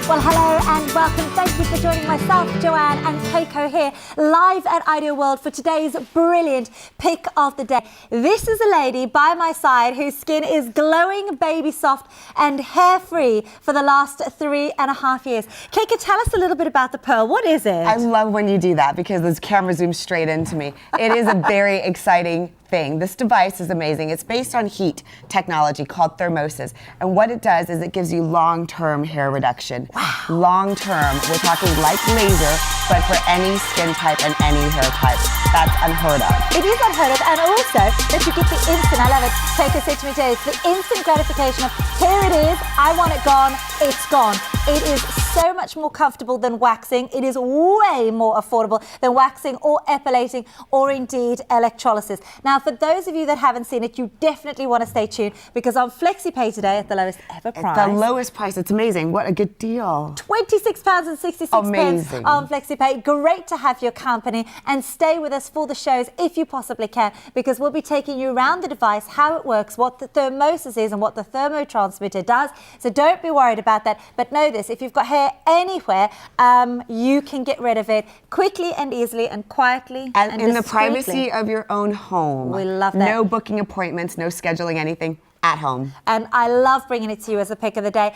Well, hello and welcome. Thank you for joining myself, Joanne, and Keiko here, live at Ideal World for today's brilliant Pick of the Day. This is a lady by my side whose skin is glowing, baby soft and hair-free for the last 3.5 years. Keiko, tell us a little bit about the pearl. What is it? I love when you do that because this camera zooms straight into me. It is a very exciting thing. This device is amazing. It's based on heat technology called thermosis. And what it does is it gives you long-term hair reduction. Wow. Long-term, we're talking like laser, but for any skin type and any hair type. That's unheard of. It is unheard of, and also that you get the instant, I love it, Keiko said to me today, it's the instant gratification of, here it is, I want it gone, it's gone. It is so much more comfortable than waxing. It is way more affordable than waxing or epilating or indeed electrolysis. Now, for those of you that haven't seen it, you definitely want to stay tuned because on FlexiPay today at the lowest ever price. The lowest price, it's amazing. What a good deal. £26.66 amazing. On FlexiPay. Great to have your company and stay with us for the shows if you possibly can because we'll be taking you around the device, how it works, what the thermosis is and what the thermotransmitter does. So don't be worried about that. But know this, if you've got hair anywhere, you can get rid of it quickly and easily and quietly and in the privacy of your own home. We love that. No booking appointments, no scheduling anything, at home. And I love bringing it to you as a Pick of the Day.